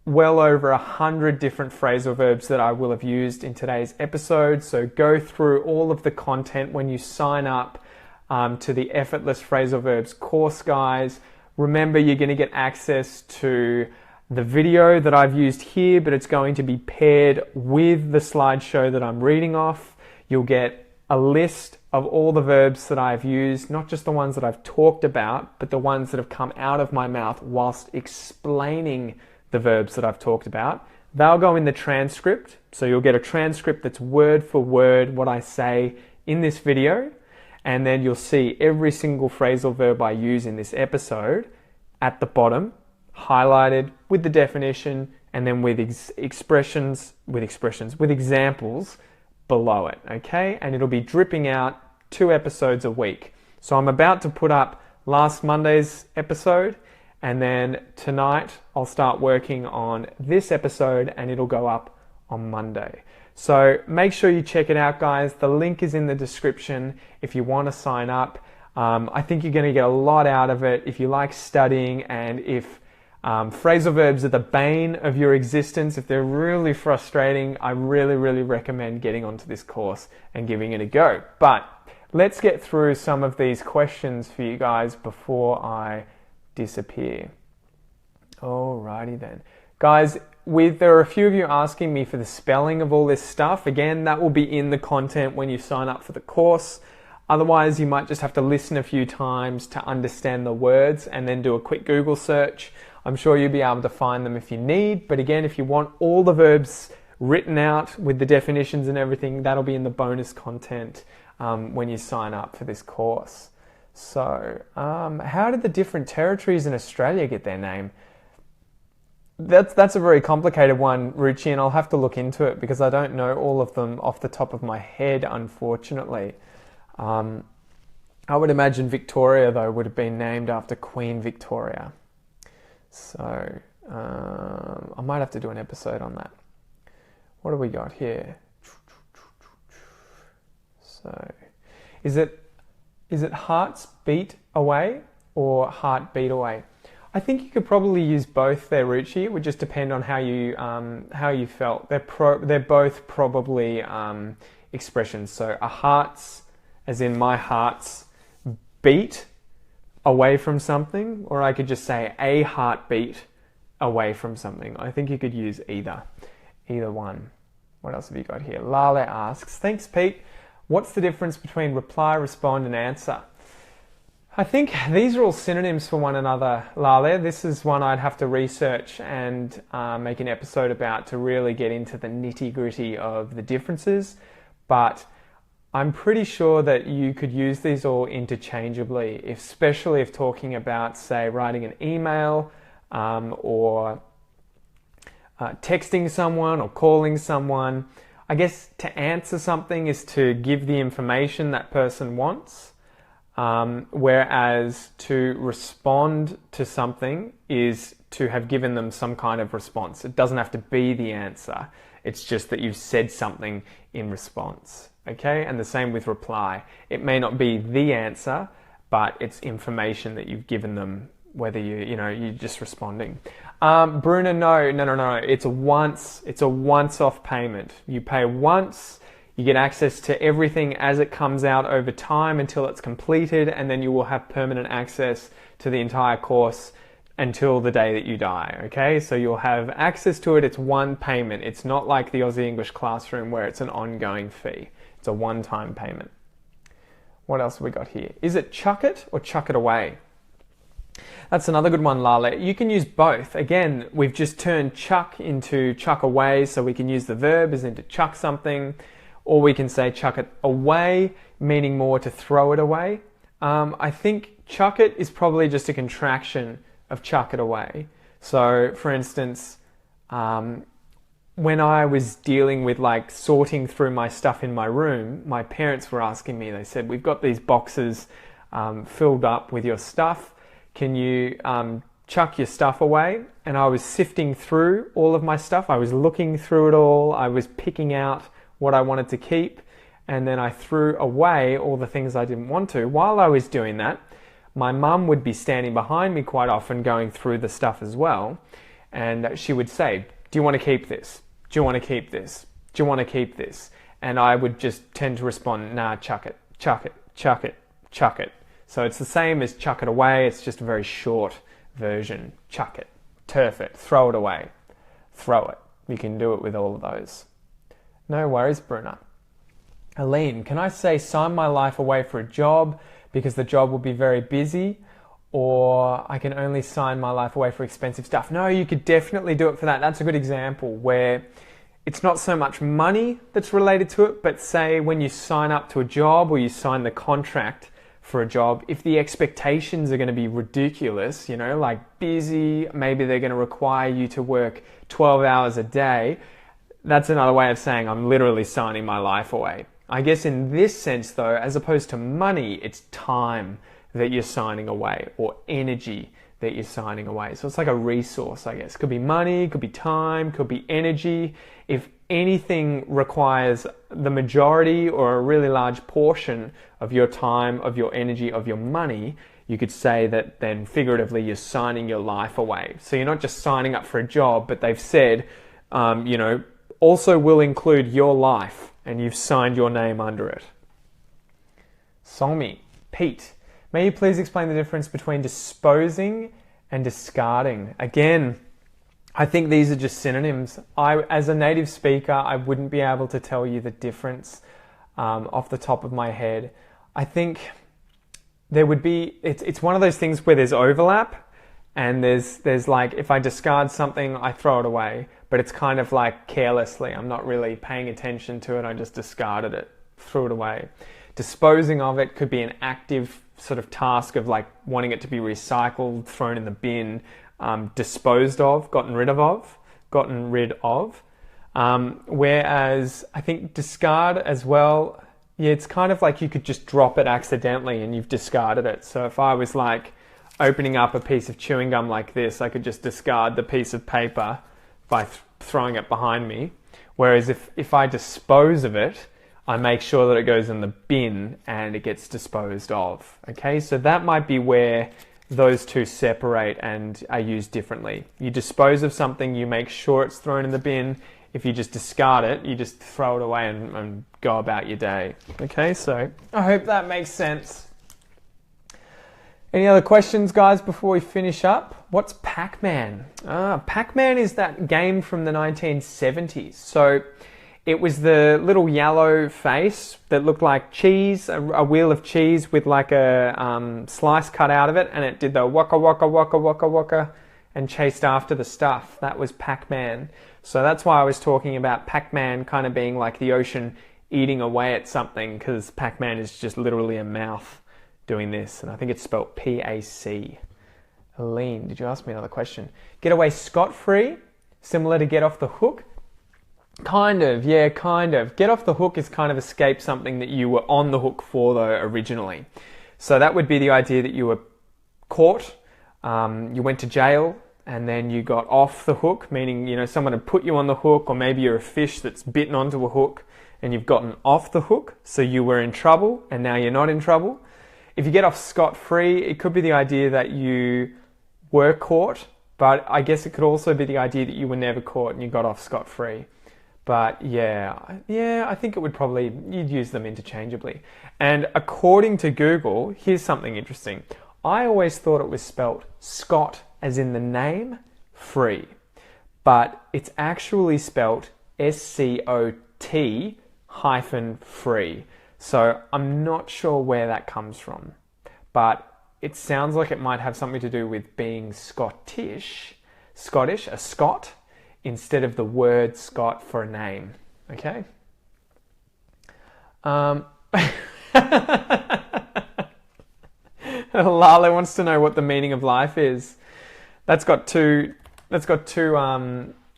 well over 100 different phrasal verbs that I will have used in today's episode. So go through all of the content when you sign up to the Effortless Phrasal Verbs course, guys. Remember, you're going to get access to the video that I've used here, but it's going to be paired with the slideshow that I'm reading off. You'll get a list of all the verbs that I've used, not just the ones that I've talked about, but the ones that have come out of my mouth whilst explaining the verbs that I've talked about. They'll go in the transcript, so you'll get a transcript that's word for word what I say in this video, and then you'll see every single phrasal verb I use in this episode at the bottom, highlighted with the definition, and then with examples below it, okay? And it'll be dripping out 2 episodes a week. So I'm about to put up last Monday's episode, and then tonight I'll start working on this episode and it'll go up on Monday. So make sure you check it out, guys. The link is in the description if you want to sign up. I think you're going to get a lot out of it if you like studying, and if phrasal verbs are the bane of your existence, if they're really frustrating, I really recommend getting onto this course and giving it a go. But let's get through some of these questions for you guys before I disappear. Alrighty then. Guys, there are a few of you asking me for the spelling of all this stuff. Again, that will be in the content when you sign up for the course. Otherwise, you might just have to listen a few times to understand the words and then do a quick Google search. I'm sure you'll be able to find them if you need, but again, if you want all the verbs written out with the definitions and everything, that'll be in the bonus content when you sign up for this course. So, how did the different territories in Australia get their name? That's a very complicated one, Ruchi, and I'll have to look into it because I don't know all of them off the top of my head, unfortunately. I would imagine Victoria, though, would have been named after Queen Victoria. So, I might have to do an episode on that. What have we got here? So, is it hearts beat away or heart beat away? I think you could probably use both there, Ruchi. It would just depend on how you felt. They're both probably expressions. So a hearts, as in my heart's beat away from something, or I could just say a heartbeat away from something. I think you could use either one. What else have you got here? Lale asks, thanks Pete, what's the difference between reply, respond and answer? I think these are all synonyms for one another, Lale. This is one I'd have to research and make an episode about to really get into the nitty-gritty of the differences, but I'm pretty sure that you could use these all interchangeably, especially if talking about, say, writing an email or texting someone or calling someone. I guess to answer something is to give the information that person wants, whereas to respond to something is to have given them some kind of response. It doesn't have to be the answer. It's just that you've said something in response. Okay, and the same with reply. It may not be the answer, but it's information that you've given them, whether you're just responding. Bruna, no. It's a once-off payment. You pay once, you get access to everything as it comes out over time until it's completed, and then you will have permanent access to the entire course until the day that you die, okay? So you'll have access to it. It's one payment. It's not like the Aussie English Classroom where it's an ongoing fee. It's a one-time payment. What else have we got here? Is it chuck it or chuck it away? That's another good one, Lale. You can use both. Again, we've just turned chuck into chuck away, so we can use the verb as in to chuck something, or we can say chuck it away, meaning more to throw it away. I think chuck it is probably just a contraction of chuck it away. So, for instance, when I was dealing with like sorting through my stuff in my room, my parents were asking me, they said, we've got these boxes filled up with your stuff. Can you chuck your stuff away? And I was sifting through all of my stuff. I was looking through it all. I was picking out what I wanted to keep. And then I threw away all the things I didn't want to. While I was doing that, my mum would be standing behind me quite often going through the stuff as well. And she would say, do you want to keep this? Do you want to keep this? Do you want to keep this? And I would just tend to respond, nah, chuck it, chuck it, chuck it, chuck it. So it's the same as chuck it away. It's just a very short version. Chuck it, turf it, throw it away, throw it. You can do it with all of those. No worries, Bruna. Aline, can I say sign my life away for a job because the job will be very busy, or I can only sign my life away for expensive stuff? No, you could definitely do it for that. That's a good example where it's not so much money that's related to it, but say when you sign up to a job or you sign the contract for a job, if the expectations are going to be ridiculous, like busy, maybe they're going to require you to work 12 hours a day, that's another way of saying I'm literally signing my life away. I guess in this sense though, as opposed to money, it's time that you're signing away, or energy that you're signing away. So it's like a resource, I guess. Could be money, could be time, could be energy. If anything requires the majority or a really large portion of your time, of your energy, of your money, you could say that then figuratively you're signing your life away. So you're not just signing up for a job, but they've said, also will include your life, and you've signed your name under it. Somi, Pete, may you please explain the difference between disposing and discarding? Again, I think these are just synonyms. As a native speaker, I wouldn't be able to tell you the difference off the top of my head. I think there would be, it's one of those things where there's overlap, and there's like, if I discard something, I throw it away, but it's kind of like carelessly. I'm not really paying attention to it. I just discarded it, threw it away. Disposing of it could be an active sort of task of like wanting it to be recycled, thrown in the bin, disposed of, gotten rid of. Whereas I think discard as well, yeah, it's kind of like you could just drop it accidentally and you've discarded it. So if I was like opening up a piece of chewing gum like this, I could just discard the piece of paper by throwing it behind me. Whereas if I dispose of it, I make sure that it goes in the bin and it gets disposed of. Okay, so that might be where those two separate and are used differently. You dispose of something, you make sure it's thrown in the bin. If you just discard it, you just throw it away and go about your day. Okay, so I hope that makes sense. Any other questions, guys, before we finish up? What's Pac-Man? Pac-Man is that game from the 1970s. So it was the little yellow face that looked like cheese, a wheel of cheese with like a slice cut out of it, and it did the waka waka waka waka waka and chased after the stuff. That was Pac-Man. So that's why I was talking about Pac-Man kind of being like the ocean eating away at something, because Pac-Man is just literally a mouth doing this, and I think it's spelled P-A-C. Aline, did you ask me another question? Get away scot-free, similar to get off the hook? Kind of, yeah, kind of. Get off the hook is kind of escape something that you were on the hook for, though, originally. So that would be the idea that you were caught, you went to jail, and then you got off the hook, meaning, you know, someone had put you on the hook, or maybe you're a fish that's bitten onto a hook and you've gotten off the hook, so you were in trouble and now you're not in trouble. If you get off scot-free, it could be the idea that you were caught, but I guess it could also be the idea that you were never caught and you got off scot-free. But yeah, I think it would probably, you'd use them interchangeably. And according to Google, here's something interesting. I always thought it was spelt Scott as in the name, free. But it's actually spelt SCOT -free. So I'm not sure where that comes from. But it sounds like it might have something to do with being Scottish, a Scot, instead of the word Scott for a name. Okay? Lale wants to know what the meaning of life is. That's got two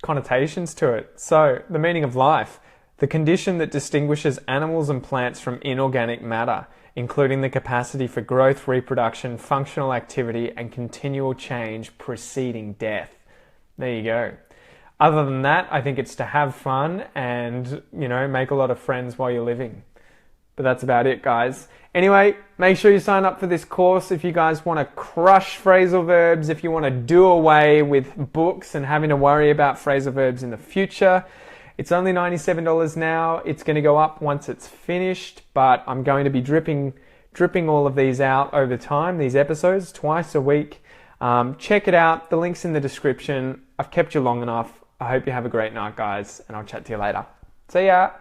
connotations to it. So, the meaning of life: the condition that distinguishes animals and plants from inorganic matter, including the capacity for growth, reproduction, functional activity, and continual change preceding death. There you go. Other than that, I think it's to have fun and, you know, make a lot of friends while you're living. But that's about it, guys. Anyway, make sure you sign up for this course if you guys want to crush phrasal verbs, if you want to do away with books and having to worry about phrasal verbs in the future. It's only $97 now. It's going to go up once it's finished, but I'm going to be dripping all of these out over time, these episodes, twice a week. Check it out. The link's in the description. I've kept you long enough. I hope you have a great night, guys, and I'll chat to you later. See ya!